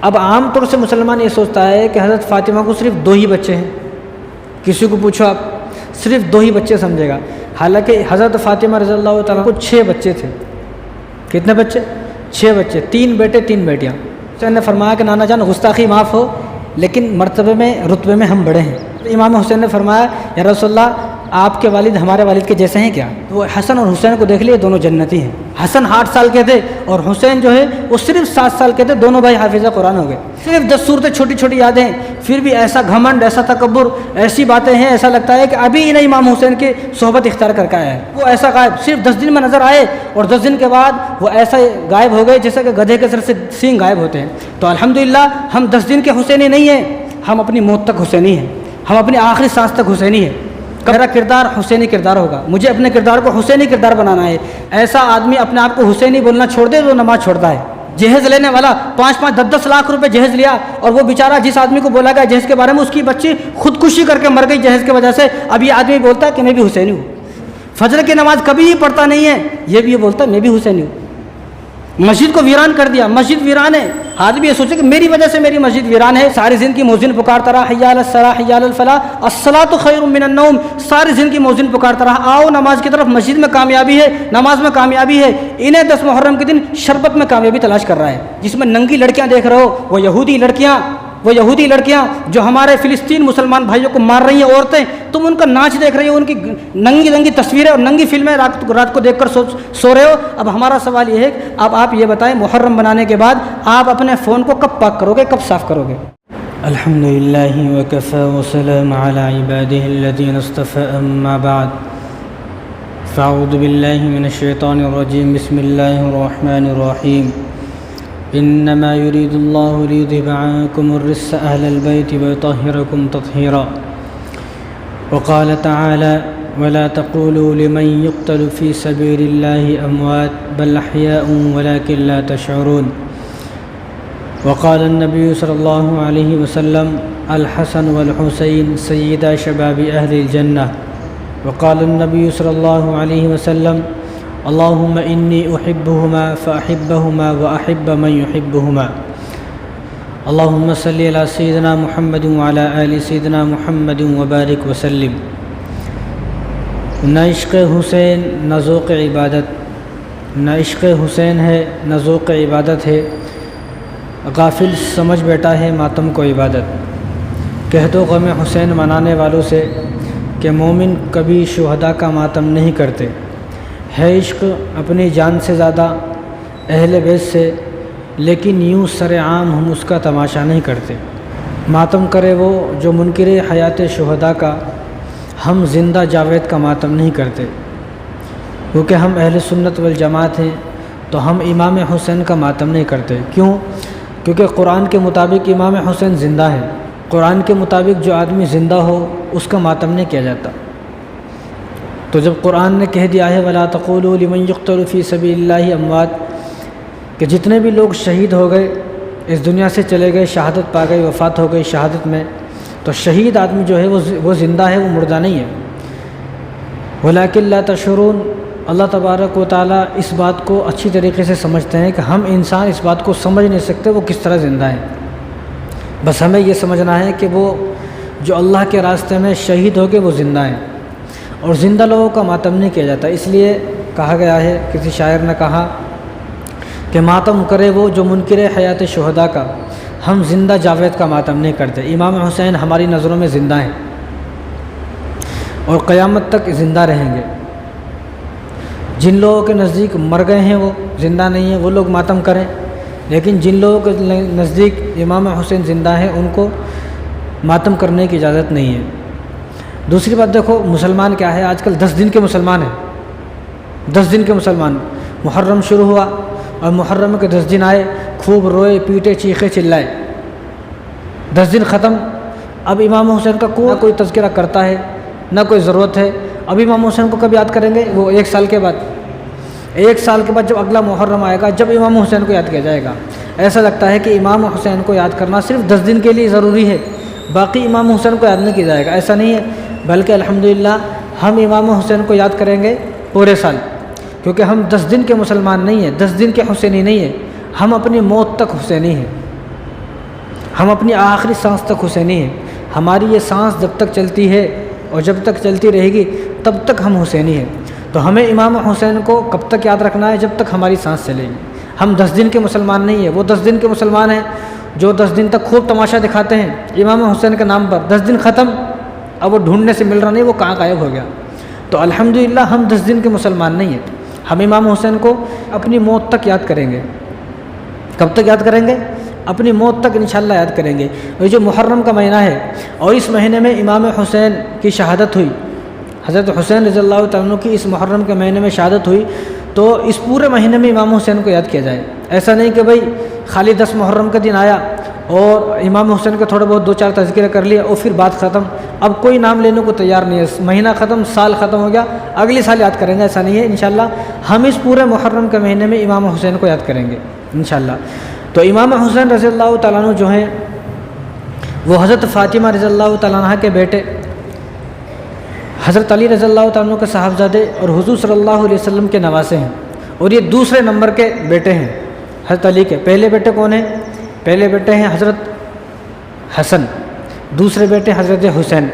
اب عام طور سے مسلمان یہ سوچتا ہے کہ حضرت فاطمہ کو صرف 2 ہی بچے ہیں، کسی کو پوچھو آپ صرف 2 ہی بچے سمجھے گا، حالانکہ حضرت فاطمہ رضی اللہ تعالیٰ کو 6 بچے تھے۔ کتنے بچے؟ 6 بچے، 3 بیٹے 3 بیٹیاں۔ حسین نے فرمایا کہ نانا جان گستاخی معاف ہو، لیکن مرتبے میں رتبے میں ہم بڑے ہیں۔ تو امام حسین نے فرمایا یا رسول اللہ آپ کے والد ہمارے والد کے جیسے ہیں کیا؟ تو وہ حسن اور حسین کو دیکھ لیے، دونوں جنتی ہیں۔ حسن 8 سال کے تھے اور حسین جو ہے وہ صرف 7 سال کے تھے، دونوں بھائی حافظ قرآن ہو گئے۔ صرف 10 صورتیں چھوٹی چھوٹی یادیں، پھر بھی ایسا گھمنڈ، ایسا تکبر، ایسی باتیں ہیں، ایسا لگتا ہے کہ ابھی انہیں امام حسین کی صحبت اختیار کر کے آیا ہے۔ وہ ایسا غائب صرف 10 دن میں نظر آئے اور 10 دن کے بعد وہ ایسا غائب ہو گئے جیسے کہ گدھے کے سر سے سینگ غائب ہوتے ہیں۔ تو الحمدللہ ہم 10 دن کے حسینی نہیں ہیں، ہم اپنی موت تک حسینی ہیں، ہم اپنی آخری سانس تک حسینی ہیں۔ میرا کردار حسینی کردار ہوگا، مجھے اپنے کردار کو حسینی کردار بنانا ہے۔ ایسا آدمی اپنے آپ کو حسینی بولنا چھوڑ دے تو نماز چھوڑتا ہے۔ جہیز لینے والا 5-5 10-10 لاکھ روپے جہیز لیا، اور وہ بیچارہ جس آدمی کو بولا گیا جہیز کے بارے میں، اس کی بچی خودکشی کر کے مر گئی جہیز کی وجہ سے۔ اب یہ آدمی بولتا ہے کہ میں بھی حسینی ہوں، فجر کی نماز کبھی ہی پڑھتا نہیں ہے، یہ بھی یہ بولتا ہے میں بھی حسینی ہوں۔ مسجد کو ویران کر دیا، مسجد ویران ہے، آدمی یہ سوچے کہ میری وجہ سے میری مسجد ویران ہے۔ ساری زندگی مؤذن پکارتا رہا حی علی الصلاۃ حی علی الفلاح الصلاۃ خیر من النوم، ساری زندگی مؤذن پکارتا رہا آؤ نماز کی طرف، مسجد میں کامیابی ہے، نماز میں کامیابی ہے۔ انہیں 10 محرم کے دن شربت میں کامیابی تلاش کر رہا ہے، جس میں ننگی لڑکیاں دیکھ رہے ہو، وہ یہودی لڑکیاں جو ہمارے فلسطین مسلمان بھائیوں کو مار رہی ہیں، عورتیں، تم ان کا ناچ دیکھ رہی ہو، ان کی ننگی تصویریں اور ننگی فلمیں رات کو دیکھ کر سو رہے ہو۔ اب ہمارا سوال یہ ہے کہ اب آپ یہ بتائیں محرم بنانے کے بعد آپ اپنے فون کو کب پاک کرو گے، کب صاف کرو گے؟ الحمدللہ وکفی وسلام علی عبادہ الذین اصطفی، اما بعد فاعوذ باللہ من الشیطان الرجیم، بسم اللہ الرحمن الرحیم۔ انما يريد الله ليذهب عنكم الرجس اهل البيت ويطهركم تطهيرا، وقال تعالى ولا تقولوا لمن يقتل في سبيل الله اموات بل احياء ولكن لا تشعرون، وقال النبي صلى الله عليه وسلم الحسن والحسين سيدا شباب اهل الجنة، وقال النبي صلى الله عليه وسلم اللهم إني أحبهما فأحبهما وأحب من يحبهما، اللهم صل على سيدنا محمد وعلى آل سيدنا محمد وبارك وسلم۔ نہ عشق حسین نہ ذوق عبادت، نہ عشق حسین ہے نہ ذوق عبادت ہے، غافل سمجھ بیٹا ہے ماتم کو عبادت۔ کہہ دو غم حسین منانے والوں سے کہ مومن کبھی شہداء کا ماتم نہیں کرتے۔ ہے عشق اپنی جان سے زیادہ اہل بیت سے، لیکن یوں سر عام ہم اس کا تماشا نہیں کرتے۔ ماتم کرے وہ جو منکر حیات شہداء کا، ہم زندہ جاوید کا ماتم نہیں کرتے، کیونکہ ہم اہل سنت والجماعت ہیں تو ہم امام حسین کا ماتم نہیں کرتے۔ کیوں؟ کیونکہ قرآن کے مطابق امام حسین زندہ ہے، قرآن کے مطابق جو آدمی زندہ ہو اس کا ماتم نہیں کیا جاتا۔ تو جب قرآن نے کہہ دیا ہے وَلَا تَقُولُوا لِمَن يُقْتَلُ فِي سَبِيلِ اللَّهِ أَمْوَاتٌ، کہ جتنے بھی لوگ شہید ہو گئے، اس دنیا سے چلے گئے، شہادت پا گئے، وفات ہو گئی شہادت میں، تو شہید آدمی جو ہے وہ زندہ ہے، وہ مردہ نہیں ہے۔ وَلَٰكِن لَا تَشْعُرُونَ، اللہ تبارک و تعالیٰ اس بات کو اچھی طریقے سے سمجھتے ہیں کہ ہم انسان اس بات کو سمجھ نہیں سکتے وہ کس طرح زندہ ہے۔ بس ہمیں یہ سمجھنا ہے کہ وہ جو اللہ کے راستے میں شہید ہو گئے وہ زندہ ہیں، اور زندہ لوگوں کا ماتم نہیں کیا جاتا۔ اس لیے کہا گیا ہے، کسی شاعر نے کہا کہ ماتم کرے وہ جو منکر حیات شہداء کا، ہم زندہ جاوید کا ماتم نہیں کرتے۔ امام حسین ہماری نظروں میں زندہ ہیں اور قیامت تک زندہ رہیں گے۔ جن لوگوں کے نزدیک مر گئے ہیں وہ زندہ نہیں ہیں، وہ لوگ ماتم کریں، لیکن جن لوگوں کے نزدیک امام حسین زندہ ہیں ان کو ماتم کرنے کی اجازت نہیں ہے۔ دوسری بات دیکھو، مسلمان کیا ہے آج کل؟ 10 دن کے مسلمان ہیں، 10 دن کے مسلمان۔ محرم شروع ہوا اور محرم کے 10 دن آئے، خوب روئے پیٹے چیخے چلائے، 10 دن ختم۔ اب امام حسین کا کوئی تذکرہ کرتا ہے نہ کوئی ضرورت ہے۔ اب امام حسین کو کب یاد کریں گے؟ وہ 1 سال کے بعد، 1 سال کے بعد جب اگلا محرم آئے گا، جب امام حسین کو یاد کیا جائے گا۔ ایسا لگتا ہے کہ امام حسین کو یاد کرنا صرف 10 دن کے لیے ضروری ہے، باقی امام حسین کو یاد نہیں کیا جائے گا، ایسا نہیں ہے۔ بلکہ الحمدللہ ہم امام حسین کو یاد کریں گے پورے سال، کیونکہ ہم 10 دن کے مسلمان نہیں ہیں، 10 دن کے حسینی نہیں ہیں، ہم اپنی موت تک حسینی ہیں۔ ہم اپنی آخری سانس تک حسینی ہیں. ہماری یہ سانس جب تک چلتی ہے اور جب تک چلتی رہے گی تب تک ہم حسینی ہیں. تو ہمیں امام حسین کو کب تک یاد رکھنا ہے؟ جب تک ہماری سانس چلے گی. ہم 10 دن کے مسلمان نہیں ہیں. وہ 10 دن کے مسلمان ہیں جو 10 دن تک خوب تماشا دکھاتے ہیں امام حسین کے نام پر. 10 دن ختم، اب وہ ڈھونڈنے سے مل رہا نہیں، وہ کہاں غائب ہو گیا. تو الحمدللہ ہم 10 دن کے مسلمان نہیں ہیں. ہم امام حسین کو اپنی موت تک یاد کریں گے. کب تک یاد کریں گے؟ اپنی موت تک انشاءاللہ یاد کریں گے. یہ جو محرم کا مہینہ ہے اور اس مہینے میں امام حسین کی شہادت ہوئی، حضرت حسین رضی اللہ تعالیٰ عنہ کی اس محرم کے مہینے میں شہادت ہوئی، تو اس پورے مہینے میں امام حسین کو یاد کیا جائے. ایسا نہیں کہ بھئی خالی 10 محرم کا دن آیا اور امام حسین کے تھوڑے بہت 2-4 تذکرہ کر لیا اور پھر بات ختم. اب کوئی نام لینے کو تیار نہیں ہے. مہینہ ختم، سال ختم ہو گیا، اگلی سال یاد کریں گے، ایسا نہیں ہے. انشاءاللہ ہم اس پورے محرم کے مہینے میں امام حسین کو یاد کریں گے انشاءاللہ. تو امام حسین رضی اللہ تعالیٰ عنہ جو ہیں وہ حضرت فاطمہ رضی اللہ تعالیٰ عنہ کے بیٹے، حضرت علی رضی اللہ تعالیٰ عنہ کے صاحبزادے اور حضور صلی اللہ علیہ وسلم کے نواسے ہیں. اور یہ دوسرے نمبر کے بیٹے ہیں حضرت علی کے. پہلے بیٹے کون ہیں؟ پہلے بیٹے ہیں حضرت حسن، دوسرے بیٹے حضرت حسین.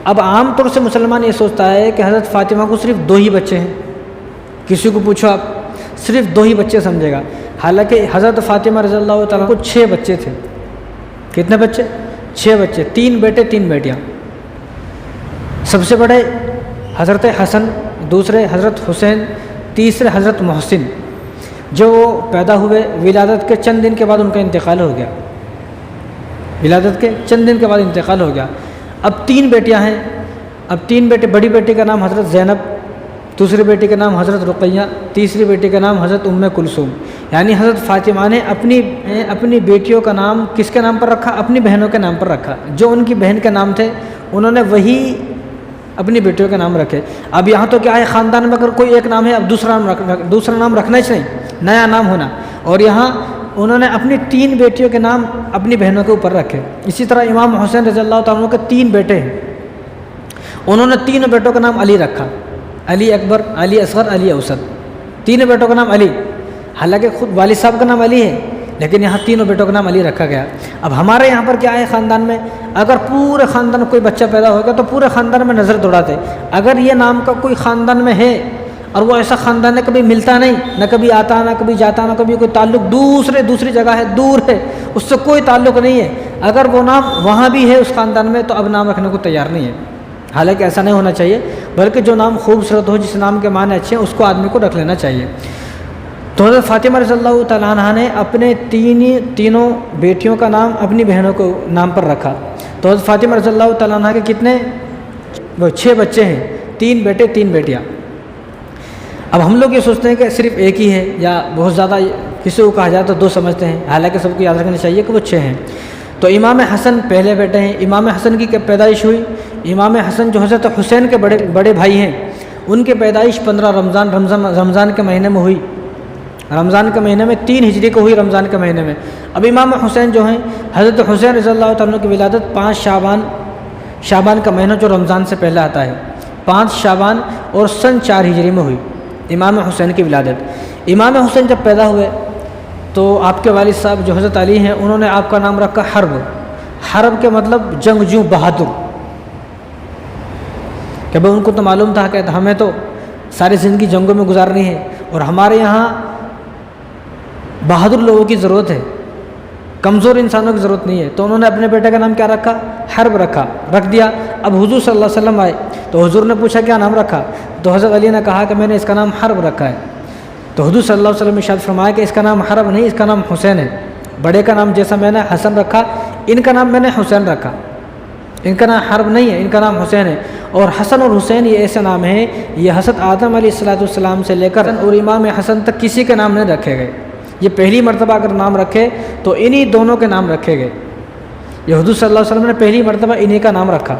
اب عام طور سے مسلمان یہ سوچتا ہے کہ حضرت فاطمہ کو صرف 2 ہی بچے ہیں. کسی کو پوچھو آپ صرف 2 ہی بچے سمجھے گا. حالانکہ حضرت فاطمہ رضی اللہ تعالیٰ کو 6 بچے تھے. کتنے بچے؟ 6 بچے. 3 بیٹے 3 بیٹیاں. سب سے بڑے حضرت حسن، دوسرے حضرت حسین، تیسرے حضرت محسن. جو وہ پیدا ہوئے ولادت کے چند دن کے بعد ان کا انتقال ہو گیا. ولادت کے چند دن کے بعد انتقال ہو گیا. اب 3 بیٹیاں ہیں. اب 3 بیٹے، بڑی بیٹی کا نام حضرت زینب، دوسری بیٹی کا نام حضرت رقیہ، تیسری بیٹی کا نام حضرت ام کلثوم. یعنی حضرت فاطمہ نے اپنی بیٹیوں کا نام کس کے نام پر رکھا؟ اپنی بہنوں کے نام پر رکھا. جو ان کی بہن کے نام تھے انہوں نے وہی اپنی بیٹیوں کے نام رکھے. اب یہاں تو کیا ہے، خاندان میں اگر کوئی ایک نام ہے اب دوسرا نام رکھنا ہی نہیں، نیا نام ہونا. اور یہاں انہوں نے اپنی 3 بیٹیوں کے نام اپنی بہنوں کے اوپر رکھے. اسی طرح امام حسین رضی اللہ تعالیٰ عنہ کے 3 بیٹے ہیں. انہوں نے 3 بیٹوں کا نام علی رکھا، علی اکبر، علی اصغر، علی اوسط. 3 بیٹوں کا نام علی. حالانکہ خود والد صاحب کا نام علی ہے لیکن یہاں 3 بیٹوں کا نام علی رکھا گیا. اب ہمارے یہاں پر کیا ہے خاندان میں، اگر پورے خاندان میں کوئی بچہ پیدا ہوگا تو پورے خاندان میں نظر دوڑاتے. اگر یہ نام کا کوئی خاندان میں ہے اور وہ ایسا خاندان ہے کبھی ملتا نہیں، نہ کبھی آتا، نہ کبھی جاتا، نہ کبھی کوئی تعلق، دوسری جگہ ہے، دور ہے، اس سے کوئی تعلق نہیں ہے، اگر وہ نام وہاں بھی ہے اس خاندان میں تو اب نام رکھنے کو تیار نہیں ہے. حالانکہ ایسا نہیں ہونا چاہیے، بلکہ جو نام خوبصورت ہو، جس نام کے معنی اچھے ہیں، اس کو آدمی کو رکھ لینا چاہیے. تو حضرت فاطمہ رضی اللہ تعالیٰ عنہ نے اپنے تینوں بیٹیوں کا نام اپنی بہنوں کو نام پر رکھا. تو حضرت فاطمہ رضی اللہ تعالیٰ عنہ کے کتنے؟ وہ 6 بچے ہیں، 3 بیٹے 3 بیٹیاں. اب ہم لوگ یہ سوچتے ہیں کہ صرف ایک ہی ہے یا بہت زیادہ، کسی کو کہا جائے تو 2 سمجھتے ہیں. حالانکہ سب کو یاد رکھنا چاہیے کہ وہ 6 ہیں. تو امام حسن پہلے بیٹے ہیں. امام حسن کی پیدائش ہوئی، امام حسن جو حضرت حسین کے بڑے بھائی ہیں، ان کی پیدائش 15 رمضان کے مہینے میں ہوئی. رمضان کے مہینے میں 3 ہجری کو ہوئی، رمضان کے مہینے میں. اب امام حسین جو ہیں، حضرت حسین رضی اللہ تعالیٰ کی ولادت 5 شعبان کا مہینہ جو رمضان سے پہلے آتا ہے، 5 شعبان اور سن 4 ہجری میں ہوئی امام حسین کی ولادت. امام حسین جب پیدا ہوئے تو آپ کے والد صاحب جو حضرت علی ہیں، انہوں نے آپ کا نام رکھا حرب. حرب کے مطلب جنگجو، بہادر. کہ بھائی ان کو تو معلوم تھا کہ ہمیں تو ساری زندگی جنگوں میں گزارنی ہے اور ہمارے یہاں بہادر لوگوں کی ضرورت ہے، کمزور انسانوں کی ضرورت نہیں ہے. تو انہوں نے اپنے بیٹے کا نام کیا رکھا؟ حرب رکھ دیا. اب حضور صلی اللہ علیہ وسلم آئے تو حضور نے پوچھا کیا نام رکھا؟ تو حضرت علی نے کہا کہ میں نے اس کا نام حرب رکھا ہے. تو حضور صلی اللہ علیہ وسلم نے ارشاد فرمایا کہ اس کا نام حرب نہیں، اس کا نام حسین ہے. بڑے کا نام جیسا میں نے حسن رکھا، ان کا نام میں نے حسین رکھا. ان کا نام حرب نہیں ہے، ان کا نام حسین ہے. اور حسن اور حسین یہ ایسے نام ہیں، یہ حضرت آدم علیہ السلام سے لے کر اور امام حسن تک کسی کے نام نہیں رکھے گئے. یہ پہلی مرتبہ اگر نام رکھے تو انہی دونوں کے نام رکھے گئے. یہ حضور صلی اللہ علیہ وسلم نے پہلی مرتبہ انہی کا نام رکھا.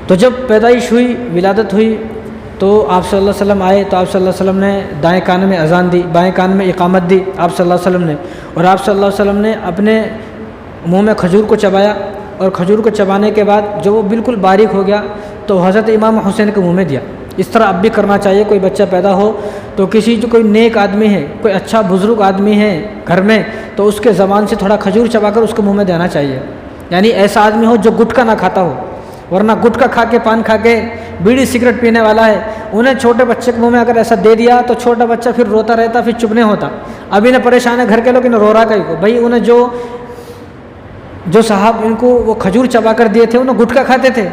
تو جب پیدائش ہوئی، ولادت ہوئی، تو آپ صلی اللہ علیہ وسلم آئے تو آپ صلی اللہ علیہ وسلم نے دائیں کان میں اذان دی، بائیں کان میں اقامت دی آپ صلی اللہ علیہ وسلم نے. اور آپ صلی اللہ علیہ وسلم نے اپنے منہ میں کھجور کو چبایا، اور کھجور کو چبانے کے بعد جب وہ بالکل باریک ہو گیا تو حضرت امام حسین کے منہ میں دیا. اس طرح اب بھی کرنا چاہیے. کوئی بچہ پیدا ہو تو کسی جو کوئی نیک آدمی ہے, کوئی اچھا بزرگ آدمی ہے گھر میں, تو اس کے زبان سے تھوڑا کھجور چبا کر اس کو منہ میں دینا چاہیے. یعنی ایسا آدمی ہو جو گٹکا نہ کھاتا ہو, ورنہ گٹکا کھا کے, پان کھا کے, بیڑی سگریٹ پینے والا ہے, انہیں چھوٹے بچے کے منہ میں اگر ایسا دے دیا تو چھوٹا بچہ پھر روتا رہتا, پھر چپ نہیں ہوتا. ابھی انہیں پریشان ہے گھر کے لوگ, انہیں رو رہا کہیں کو. بھائی انہیں جو صاحب ان کو وہ کھجور چبا کر دیے تھے, انہیں گٹکا کھاتے تھے,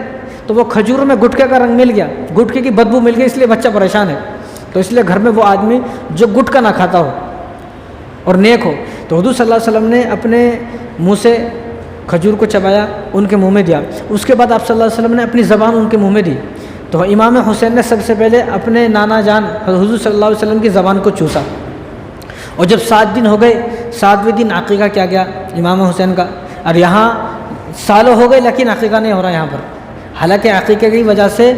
تو وہ کھجور میں گٹکے کا رنگ مل گیا, گٹکے کی بدبو مل گئی, اس لیے بچہ پریشان ہے. تو اس لیے گھر میں وہ آدمی جو گٹکا نہ کھاتا ہو اور نیک ہو, تو حضور صلی اللہ علیہ وسلم نے اپنے منہ سے کھجور کو چبایا, ان کے منہ میں دیا. اس کے بعد آپ صلی اللہ علیہ وسلم نے اپنی زبان ان کے منہ میں دی. تو امام حسین نے سب سے پہلے اپنے نانا جان حضور صلی اللہ علیہ وسلم کی زبان کو چوسا. اور جب 7 دن ہو گئے, 7ویں دن عقیقہ کیا گیا امام حسین کا. اور یہاں سالوں ہو گئے لیکن عقیقہ نہیں ہو رہا یہاں پر. حالانکہ عقیقے کی وجہ سے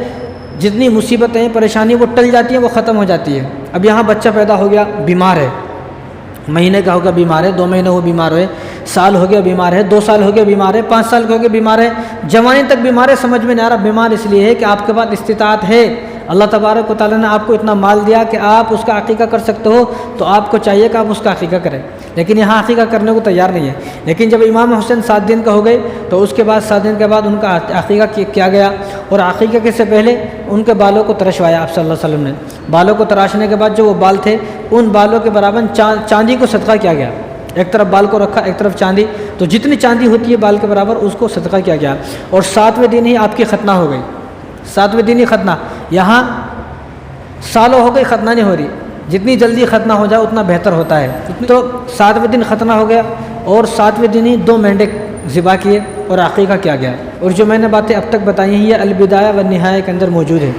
جتنی مصیبتیں پریشانی وہ ٹل جاتی ہیں, وہ ختم ہو جاتی ہے. اب یہاں بچہ پیدا ہو گیا, بیمار ہے, مہینے کا ہوگا بیمار ہے, 2 مہینے وہ بیمار ہوئے, سال ہو گیا بیمار ہے, 2 سال ہو گیا بیمار ہے, 5 سال ہو گیا بیمار ہے, جوانی تک بیمار ہے. سمجھ میں نہیں آ رہا. بیمار اس لیے ہے کہ آپ کے پاس استطاعت ہے, اللہ تبارک و تعالیٰ نے آپ کو اتنا مال دیا کہ آپ اس کا عقیقہ کر سکتے ہو, تو آپ کو چاہیے کہ آپ اس کا عقیقہ کریں. لیکن یہاں عقیقہ کرنے کو تیار نہیں ہے. لیکن جب امام حسین 7 دن کا ہو گئے, تو اس کے بعد 7 دن کے بعد ان کا عقیقہ کیا گیا. اور عقیقہ سے پہلے ان کے بالوں کو ترشوایا آپ صلی اللہ علیہ وسلم نے. بالوں کو تراشنے کے بعد جو وہ بال تھے, ان بالوں کے برابر چاندی کو صدقہ کیا گیا. ایک طرف بال کو رکھا, ایک طرف چاندی, تو جتنی چاندی ہوتی ہے بال کے برابر اس کو صدقہ کیا گیا. اور 7ویں دن ہی آپ کی ختنہ ہو گئی. 7ویں دن ہی ختنہ. یہاں سالوں ہو گئی ختنہ نہیں ہو رہی. جتنی جلدی ختنہ ہو جائے اتنا بہتر ہوتا ہے. تو 7ویں دن ختنہ ہو گیا, اور 7ویں دن ہی 2 مینڈے ذبح کیے اور عقیقہ کیا گیا. اور جو میں نے باتیں اب تک بتائی ہیں یہ البدایہ والنہایہ کے اندر موجود ہے.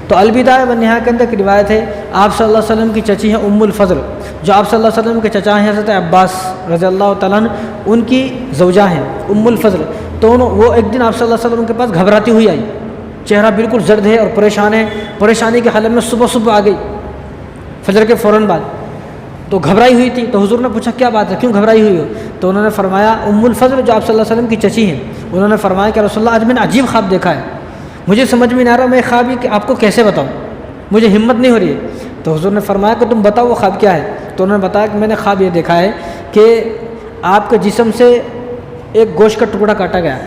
تو البدایہ والنہایہ کے اندر ایک روایت ہے, آپ صلی اللہ علیہ وسلم کی چچی ہیں ام الفضل, جو آپ صلی اللہ علیہ وسلم کے چچا ہیں حضرت عباس رضی اللہ تعالیٰ عنہ, ان کی زوجہ ہیں ام الفضل. تو وہ ایک دن آپ صلی اللہ علیہ وسلم کے پاس گھبراتی ہوئی آئی, چہرہ بالکل زرد ہے اور پریشان ہے, پریشانی کے حالت میں صبح آ گئی فجر کے فوراً بعد. تو گھبرائی ہوئی تھی. تو حضور نے پوچھا کیا بات ہے, کیوں گھبرائی ہوئی ہو؟ تو انہوں نے فرمایا, ام الفضل جو آپ صلی اللہ علیہ وسلم کی چچی ہیں, انہوں نے فرمایا کہ رسول اللہ آج میں نے عجیب خواب دیکھا ہے, مجھے سمجھ میں نہیں آ رہا میں خواب کہ آپ کو کیسے بتاؤں, مجھے ہمت نہیں ہو رہی ہے. تو حضور نے فرمایا کہ تم بتاؤ وہ خواب کیا ہے. تو انہوں نے بتایا کہ میں نے خواب یہ دیکھا ہے کہ آپ کے جسم سے ایک گوشت کا ٹکڑا کاٹا گیا,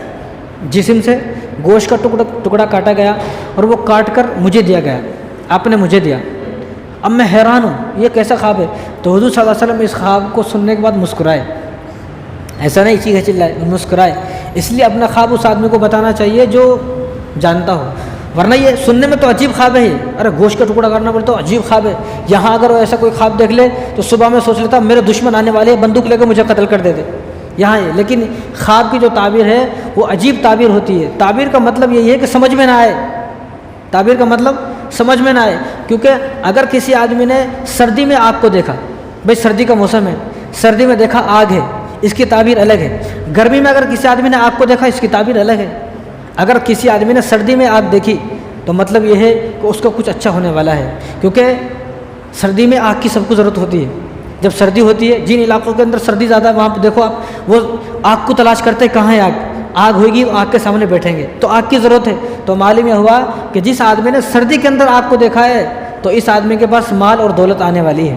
جسم سے گوشت کا ٹکڑا کاٹا گیا, اور وہ کاٹ کر مجھے دیا گیا, آپ نے مجھے دیا. اب میں حیران ہوں یہ کیسا خواب ہے. تو حضور صلی اللہ علیہ وسلم اس خواب کو سننے کے بعد مسکرائے, ایسا نہیں چیخے چلائے, مسکرائے. اس لیے اپنا خواب اس آدمی کو بتانا چاہیے جو جانتا ہو, ورنہ یہ سننے میں تو عجیب خواب ہے, ارے گوشت کا ٹکڑا کرنا پڑتا تو عجیب خواب ہے. یہاں اگر وہ ایسا کوئی خواب دیکھ لے تو صبح میں سوچ لیتا میرے دشمن آنے والے بندوق لے کے مجھے قتل کر دیتے یہاں ہے. لیکن خواب کی جو تعبیر ہے وہ عجیب تعبیر ہوتی ہے. تعبیر کا مطلب یہی ہے کہ سمجھ میں نہ آئے, تعبیر کا مطلب سمجھ میں نہ آئے. کیونکہ اگر کسی آدمی نے سردی میں آگ کو دیکھا, بھائی سردی کا موسم ہے, سردی میں دیکھا آگ ہے, اس کی تعبیر الگ ہے. گرمی میں اگر کسی آدمی نے آگ کو دیکھا, اس کی تعبیر الگ ہے. اگر کسی آدمی نے سردی میں آگ دیکھی تو مطلب یہ ہے کہ اس کو کچھ اچھا ہونے والا ہے. کیونکہ سردی میں آگ کی سب کو ضرورت ہوتی ہے. جب سردی ہوتی ہے, جن علاقوں کے اندر سردی زیادہ ہے وہاں پہ دیکھو آپ, وہ آگ کو تلاش کرتے ہیں کہاں ہے آگ, آگ ہوگی آگ کے سامنے بیٹھیں گے, تو آگ کی ضرورت ہے. تو معلوم یہ ہوا کہ جس آدمی نے سردی کے اندر آگ کو دیکھا ہے تو اس آدمی کے پاس مال اور دولت آنے والی ہے.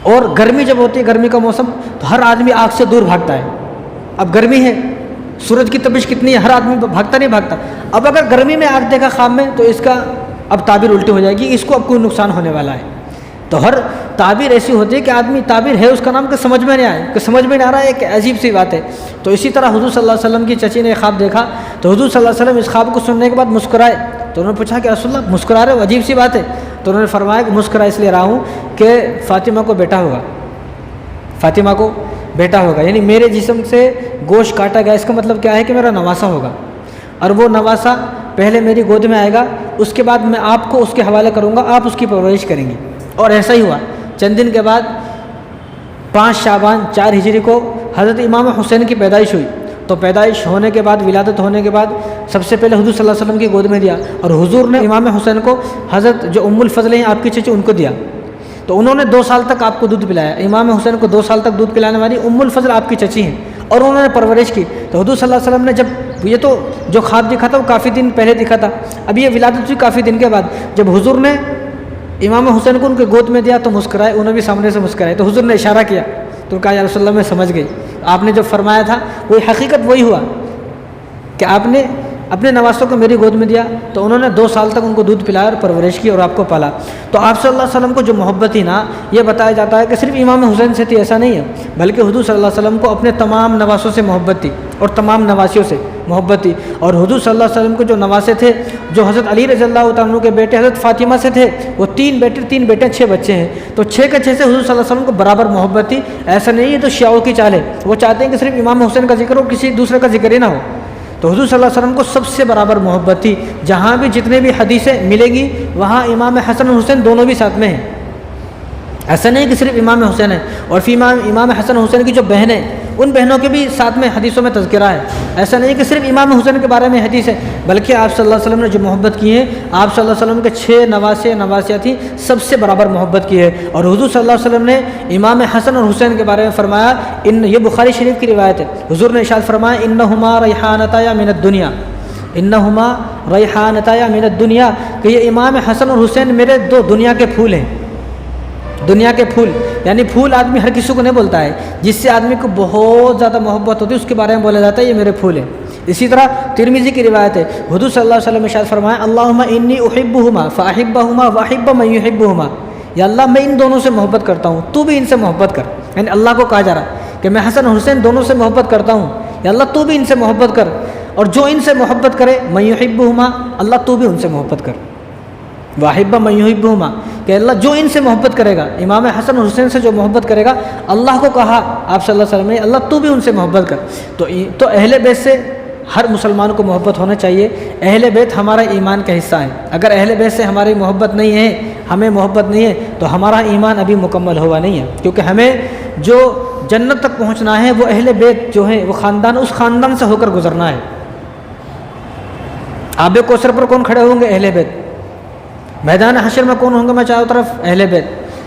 اور گرمی جب ہوتی ہے, گرمی کا موسم, تو ہر آدمی آگ سے دور بھاگتا ہے. اب گرمی ہے, سورج کی تپش کتنی ہے, ہر آدمی بھاگتا نہیں بھاگتا. اب اگر گرمی میں آگ دیکھا خواب میں تو اس کا اب تعبیر الٹی ہو جائے گی, اس کو اب کوئی نقصان ہونے والا ہے. تو ہر تعبیر ایسی ہوتی ہے کہ آدمی تعبیر ہے اس کا نام کہ سمجھ میں نہیں آئے, کہ سمجھ میں نہیں آ رہا ہے, ایک عجیب سی بات ہے. تو اسی طرح حضور صلی اللہ علیہ وسلم کی چچی نے خواب دیکھا, تو حضور صلی اللہ علیہ وسلم اس خواب کو سننے کے بعد مسکرائے. تو انہوں نے پوچھا کہ رسول اللہ مسکرا رہے ہو, عجیب سی بات ہے. تو انہوں نے فرمایا کہ مسکرا اس لیے رہا ہوں کہ فاطمہ کو بیٹا ہوگا, فاطمہ کو بیٹا ہوگا. یعنی میرے جسم سے گوشت کاٹا گیا, اس کا مطلب کیا ہے کہ میرا نواسا ہوگا, اور وہ نواسا پہلے میری گود میں آئے گا, اس کے بعد میں آپ کو اس کے حوالے کروں گا, آپ اس کی پرورش کریں گے. اور ایسا ہی ہوا. چند دن کے بعد 5 شعبان 4 ہجری کو حضرت امام حسین کی پیدائش ہوئی. تو پیدائش ہونے کے بعد, ولادت ہونے کے بعد سب سے پہلے حضور صلی اللہ علیہ وسلم کی گود میں دیا, اور حضور نے امام حسین کو حضرت جو ام الفضل ہیں آپ کی چچی ان کو دیا. تو انہوں نے 2 سال تک آپ کو دودھ پلایا. امام حسین کو 2 سال تک دودھ پلانے والی ام الفضل آپ کی چچی ہیں, اور انہوں نے پرورش کی. تو حضور صلی اللہ علیہ وسلم نے جب یہ تو جو خواب دکھا تھا وہ کافی دن پہلے دکھا تھا، اب یہ ولادت ہوئی کافی دن کے بعد۔ جب حضور نے امام حسین کو ان کے گود میں دیا تو مسکرائے، انہوں بھی سامنے سے مسکرائے، تو حضور نے اشارہ کیا تو کہا یا رسول اللہ میں سمجھ گئی، آپ نے جو فرمایا تھا وہی حقیقت وہی ہوا کہ آپ نے اپنے نواسوں کو میری گود میں دیا، تو انہوں نے 2 سال تک ان کو دودھ پلایا اور پرورش کی اور آپ کو پالا۔ تو آپ صلی اللہ علیہ وسلم کو جو محبت تھی نا، یہ بتایا جاتا ہے کہ صرف امام حسین سے تھی، ایسا نہیں ہے، بلکہ حضور صلی اللہ علیہ وسلم کو اپنے تمام نواسوں سے محبت تھی اور تمام نواسیوں سے محبت تھی۔ اور حضور صلی اللہ علیہ وسلم کو جو نواسے تھے، جو حضرت علی رضی اللہ تعالیٰ عنہ کے بیٹے حضرت فاطمہ سے تھے، وہ 3 بیٹے 6 بچے ہیں، تو 6 کے 6 سے حضور صلی اللہ علیہ وسلم کو برابر محبت تھی۔ ایسا نہیں ہے تو شیعوں کی چال ہے، وہ چاہتے ہیں کہ صرف امام حسین کا ذکر ہو، کسی دوسرے کا ذکر ہی نہ ہو۔ تو حضور صلی اللہ علیہ وسلم کو سب سے برابر محبت تھی، جہاں بھی جتنے بھی حدیثیں ملے گی وہاں امام حسن اور حسین دونوں بھی ساتھ میں ہیں، ایسا نہیں کہ صرف امام حسین ہے۔ اور فی امام حسن حسین کی جو بہنیں، ان بہنوں کے بھی ساتھ میں حدیثوں میں تذکرہ ہے، ایسا نہیں کہ صرف امام حسین کے بارے میں حدیث ہے، بلکہ آپ صلی اللہ علیہ وسلم نے جو محبت کی ہے، آپ صلی اللہ علیہ وسلم کے 6 نواسیاں تھیں، سب سے برابر محبت کی ہے۔ اور حضور صلی اللہ علیہ وسلم نے امام حسن اور حسین کے بارے میں فرمایا، یہ بخاری شریف کی روایت ہے، حضور نے ارشاد فرمایا انہما ریحانتایا من الدنیا، انہما ریحانتایا من الدنیا، کہ یہ امام حسن اور حسین میرے 2 دنیا کے پھول ہیں۔ دنیا کے پھول یعنی پھول آدمی ہر کسی کو نہیں بولتا ہے، جس سے آدمی کو بہت زیادہ محبت ہوتی ہے اس کے بارے میں بولا جاتا ہے یہ میرے پھول ہیں۔ اسی طرح ترمذی کی روایت ہے، حضور صلی اللہ علیہ وسلم نے ارشاد فرمایا اللہم انی احبہما فاحبہما واحب من یحبہما، یا اللہ میں ان دونوں سے محبت کرتا ہوں، تو بھی ان سے محبت کر، یعنی اللہ کو کہا جا رہا ہے کہ میں حسن اور حسین دونوں سے محبت کرتا ہوں، یا اللہ تو بھی ان سے محبت کر، اور جو ان سے محبت کرے من یحبہما، اللہ تو بھی ان سے محبت کر، واحب من یحبہما، کہ اللہ جو ان سے محبت کرے گا، امام حسن اور حسین سے جو محبت کرے گا، اللہ کو کہا آپ صلی اللہ علیہ وسلم نے اللہ تو بھی ان سے محبت کر۔ تو اہل بیت سے ہر مسلمان کو محبت ہونا چاہیے، اہل بیت ہمارا ایمان کا حصہ ہے، اگر اہل بیت سے ہماری محبت نہیں ہے، ہمیں محبت نہیں ہے، تو ہمارا ایمان ابھی مکمل ہوا نہیں ہے، کیونکہ ہمیں جو جنت تک پہنچنا ہے وہ اہل بیت جو ہے وہ خاندان، اس خاندان سے ہو کر گزرنا ہے۔ آب کوثر پر کون کھڑے ہوں گے؟ اہل بیت۔ میدان حشر میں کون ہوں گے میں چاروں طرف؟ اہل بیت۔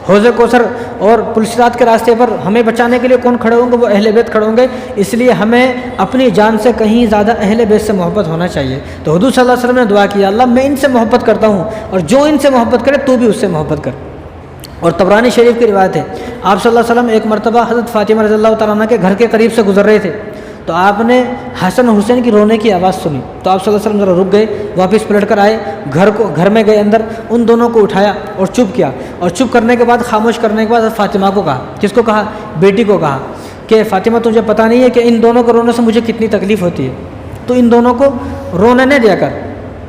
حوض کوثر اور پلسرات کے راستے پر ہمیں بچانے کے لیے کون کھڑے ہوں گے؟ وہ اہل بیت کھڑے ہوں گے۔ اس لیے ہمیں اپنی جان سے کہیں زیادہ اہل بیت سے محبت ہونا چاہیے۔ تو حضور صلی اللہ علیہ وسلم نے دعا کیا اللہ میں ان سے محبت کرتا ہوں، اور جو ان سے محبت کرے تو بھی اس سے محبت کر۔ اور طبرانی شریف کی روایت ہے، آپ صلی اللہ علیہ وسلم ایک مرتبہ حضرت فاطمہ رضی اللہ تعالیٰ عنہ کے گھر کے قریب سے گزر رہے تھے، تو آپ نے حسن حسین کی رونے کی آواز سنی، تو آپ صلی اللہ علیہ وسلم ذرا رک گئے، واپس پلٹ کر آئے، گھر میں گئے اندر، ان دونوں کو اٹھایا اور چپ کیا، اور چپ کرنے کے بعد خاموش کرنے کے بعد فاطمہ کو کہا، کس کو کہا؟ بیٹی کو کہا کہ فاطمہ تجھے پتہ نہیں ہے کہ ان دونوں کو رونے سے مجھے کتنی تکلیف ہوتی ہے، تو ان دونوں کو رونے نہ دیا کر،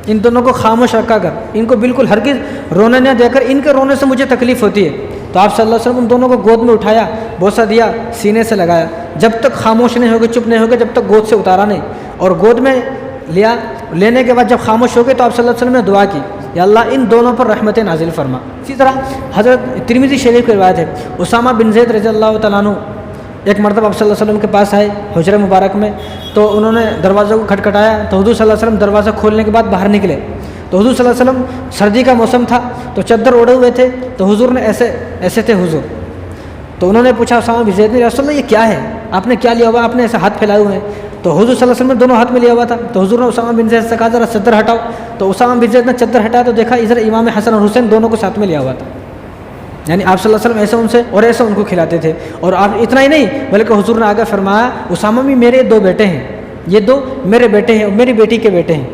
ان دونوں کو خاموش رکھا کر، ان کو بالکل ہرگز رونے نہ دیا کر، ان کے رونے سے مجھے تکلیف ہوتی ہے۔ تو آپ صلی اللہ علیہ وسلم ان دونوں کو گود میں اٹھایا، بوسہ دیا، سینے سے لگایا، جب تک خاموش نہیں ہوگے، چپ نہیں ہوگے، جب تک گود سے اتارا نہیں، اور گود میں لیا، لینے کے بعد جب خاموش ہو گئے تو آپ صلی اللہ علیہ وسلم نے دعا کی یا اللہ ان دونوں پر رحمت نازل فرما۔ اسی طرح حضرت ترمذی شریف کی روایت ہے، اسامہ بن زید رضی اللہ تعالیٰ عنہ ایک مرتبہ آپ صلی اللہ علیہ وسلم کے پاس آئے حجرہ مبارک میں، تو انہوں نے دروازے کو کھٹکھٹایا، تو حضور صلی اللہ علیہ وسلم دروازہ کھولنے کے بعد باہر نکلے، تو حضور صلی اللہ علیہ وسلم سردی کا موسم تھا تو چادر اوڑھے ہوئے تھے، تو حضور نے ایسے تھے حضور، تو انہوں نے پوچھا اسامہ بن زید نے رسول اللہ یہ کیا ہے، آپ نے کیا لیا ہوا، آپ نے ایسے ہاتھ پھیلائے ہوئے ہیں، تو حضور صلی اللہ علیہ وسلم نے دونوں ہاتھ میں لیا ہوا تھا، تو حضور نے اسامہ بن زید سے کہا ذرا چادر ہٹاؤ، تو اسامہ بن زید نے چادر ہٹایا تو دیکھا ادھر امام حسن اور حسین دونوں کو ساتھ میں لیا ہوا تھا، یعنی آپ صلی اللہ علیہ وسلم ایسے ان سے اور ایسے ان کو کھلاتے تھے۔ اور آپ اتنا ہی نہیں بلکہ حضور نے آگے فرمایا اسامہ بھی میرے 2 بیٹے ہیں، یہ 2 میرے بیٹے ہیں اور میری بیٹی کے بیٹے ہیں،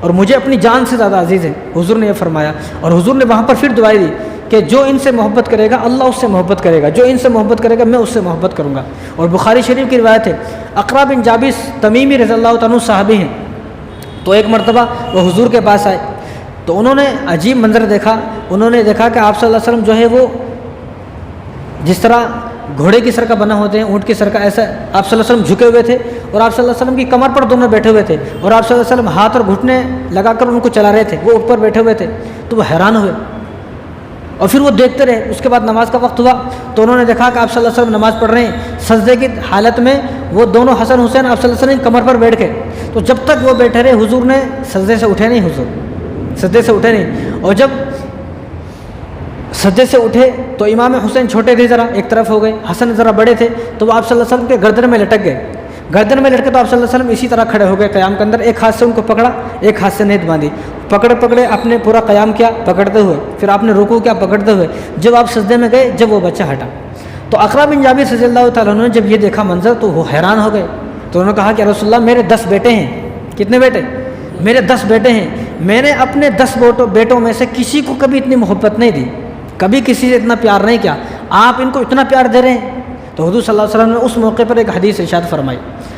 اور مجھے اپنی جان سے زیادہ عزیز ہے، حضور نے یہ فرمایا۔ اور حضور نے وہاں پر پھر دعائیں دی کہ جو ان سے محبت کرے گا اللہ اس سے محبت کرے گا، جو ان سے محبت کرے گا میں اس سے محبت کروں گا۔ اور بخاری شریف کی روایت ہے، اقرا بن جابس تمیمی رضی اللہ تعالیٰ صحابی ہیں، تو ایک مرتبہ وہ حضور کے پاس آئے، تو انہوں نے عجیب منظر دیکھا، انہوں نے دیکھا کہ آپ صلی اللہ علیہ وسلم جو ہے وہ جس طرح گھوڑے کی سر کا بنا ہوتے ہیں، اونٹ کی سر کا، ایسا آپ صلی اللہ علیہ وسلم جھکے ہوئے تھے، اور آپ صلی اللہ علیہ وسلم کی کمر پر دونوں بیٹھے ہوئے تھے، اور آپ صلی اللہ علیہ وسلم ہاتھ اور گھٹنے لگا کر ان کو چلا رہے تھے، وہ اوپر بیٹھے ہوئے تھے، تو وہ حیران ہوئے اور پھر وہ دیکھتے رہے۔ اس کے بعد نماز کا وقت ہوا تو انہوں نے دیکھا کہ آپ صلی اللہ علیہ وسلم نماز پڑھ رہے ہیں، سجدے کی حالت میں وہ دونوں حسن حسین آپ صلی اللہ علیہ وسلم کی کمر پر بیٹھ گئے، تو جب تک وہ بیٹھے رہے حضور نے سجدے سے اٹھے نہیں، حضور سجدے سے اٹھے نہیں، اور جب سجدے سے اٹھے تو امام حسین چھوٹے تھے ذرا ایک طرف ہو گئے، حسن ذرا بڑے تھے، تو وہ آپ صلی اللہ علیہ وسلم کے گردن میں لٹک گئے۔ گردن میں لٹکے تو آپ صلی اللہ علیہ وسلم اسی طرح کھڑے ہو گئے قیام کے اندر، ایک ہاتھ سے ان کو پکڑا، ایک ہاتھ سے نیت باندھی، پکڑے آپ نے پورا قیام کیا پکڑتے ہوئے، پھر آپ نے رکوع کیا پکڑتے ہوئے، جب آپ سجدے میں گئے جب وہ بچہ ہٹا، تو اقرا بن جابر رضی اللہ تعالیٰ عنہ نے جب یہ دیکھا منظر تو وہ حیران ہو گئے، تو انہوں نے کہا کہ رسول اللہ میرے 10 بیٹے ہیں۔ کتنے بیٹے؟ میرے 10 بیٹے ہیں، میں نے اپنے 10 بیٹوں میں سے کسی کو کبھی اتنی محبت نہیں دی، کبھی کسی سے اتنا پیار نہیں کیا، آپ ان کو اتنا پیار دے رہے ہیں۔ تو حضور صلی اللہ علیہ وسلم نے اس موقع پر ایک حدیث ارشاد فرمائی۔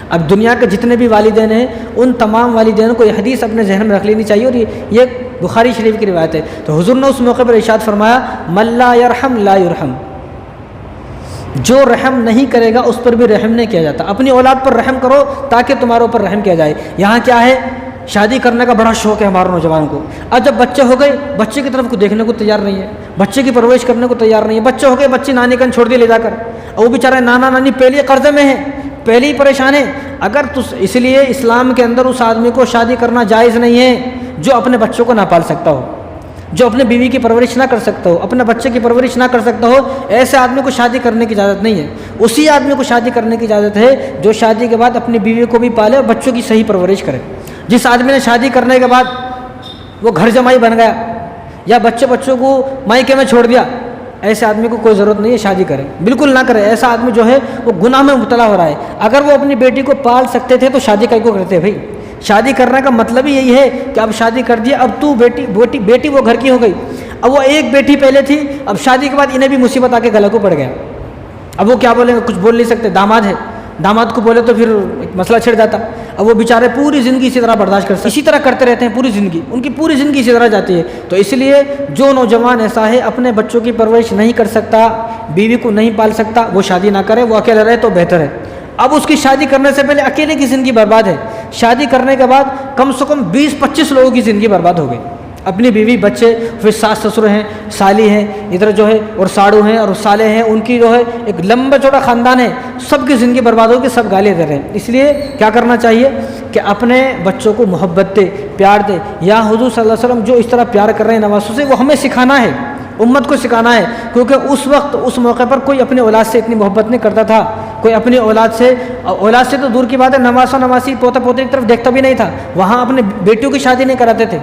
اب دنیا کے جتنے بھی والدین ہیں ان تمام والدین کو یہ حدیث اپنے ذہن میں رکھ لینی چاہیے، اور یہ بخاری شریف کی روایت ہے۔ تو حضور نے اس موقع پر ارشاد فرمایا من لا یرحم لا یرحم، جو رحم نہیں کرے گا اس پر بھی رحم نہیں کیا جاتا۔ اپنی اولاد پر رحم کرو تاکہ تمہارے اوپر رحم کیا جائے۔ یہاں کیا ہے، شادی کرنے کا بڑا شوق ہے ہمارے نوجوان کو، اب جب بچے ہو گئے بچے کی طرف کو دیکھنے کو تیار نہیں ہے، بچے کی پرورش کرنے کو تیار نہیں ہے، بچے ہو گئے بچے نانی کن چھوڑ دی لے جا کر، اور وہ بیچارے نانا نانی پہلے قرضے میں ہیں، پہلے ہی پریشان ہیں۔ اگر اس لیے اسلام کے اندر اس آدمی کو شادی کرنا جائز نہیں ہے جو اپنے بچوں کو نہ پال سکتا ہو، جو اپنے بیوی کی پرورش نہ کر سکتا ہو، اپنے بچے کی پرورش نہ کر سکتا ہو، ایسے آدمی کو شادی کرنے کی اجازت نہیں ہے۔ اسی آدمی کو شادی کرنے کی اجازت ہے جو شادی کے بعد اپنی بیوی کو بھی پالے اور بچوں کی صحیح پرورش کرے۔ جس آدمی نے شادی کرنے کے بعد وہ گھر جمائی بن گیا یا بچوں کو مائکے میں چھوڑ دیا، ایسے آدمی کو کوئی ضرورت نہیں ہے شادی کرے، بالکل نہ کرے۔ ایسا آدمی جو ہے وہ گناہ میں مبتلا ہو رہا ہے۔ اگر وہ اپنی بیٹی کو پال سکتے تھے تو شادی کئی کو کرتے بھائی؟ شادی کرنے کا مطلب ہی یہی ہے کہ اب شادی کر دیا، اب تو بیٹی وہ گھر کی ہو گئی، اب وہ ایک بیٹی پہلے تھی، اب شادی کے بعد انہیں بھی مصیبت آ کے گلے کو پڑ گیا، اب وہ کیا بولیں گے، کچھ بول نہیں سکتے، داماد ہے، داماد کو بولے تو پھر ایک مسئلہ چھڑ جاتا۔ اب وہ بیچارے پوری زندگی اسی طرح برداشت کرتے، اسی طرح کرتے رہتے ہیں پوری زندگی، ان کی پوری زندگی اسی طرح جاتی ہے۔ تو اس لیے جو نوجوان ایسا ہے اپنے بچوں کی پرورش نہیں کر سکتا، بیوی کو نہیں پال سکتا، وہ شادی نہ کرے، وہ اکیلا رہے تو بہتر ہے۔ اب اس کی شادی کرنے سے پہلے اکیلے کی زندگی برباد ہے، شادی کرنے کے بعد کم سے کم 20-25 لوگوں کی زندگی برباد ہو گئی، اپنی بیوی بچے، پھر ساس سسر ہیں، سالی ہیں ادھر جو ہے، اور ساڑو ہیں اور سالے ہیں، ان کی جو ہے ایک لمبا چوڑا خاندان ہے، سب کی زندگی برباد ہو کے سب گالیاں دے رہے ہیں۔ اس لیے کیا کرنا چاہیے کہ اپنے بچوں کو محبت دے، پیار دے، یا حضور صلی اللہ علیہ وسلم جو اس طرح پیار کر رہے ہیں نواسوں سے، وہ ہمیں سکھانا ہے، امت کو سکھانا ہے، کیونکہ اس وقت اس موقع پر کوئی اپنی اولاد سے اتنی محبت نہیں کرتا تھا، کوئی اپنی اولاد سے تو دور کی بات ہے، نواسا نواسی پوتا پوتے کی طرف دیکھتا بھی نہیں تھا، وہاں اپنے بیٹیوں کی شادی نہیں کراتے تھے،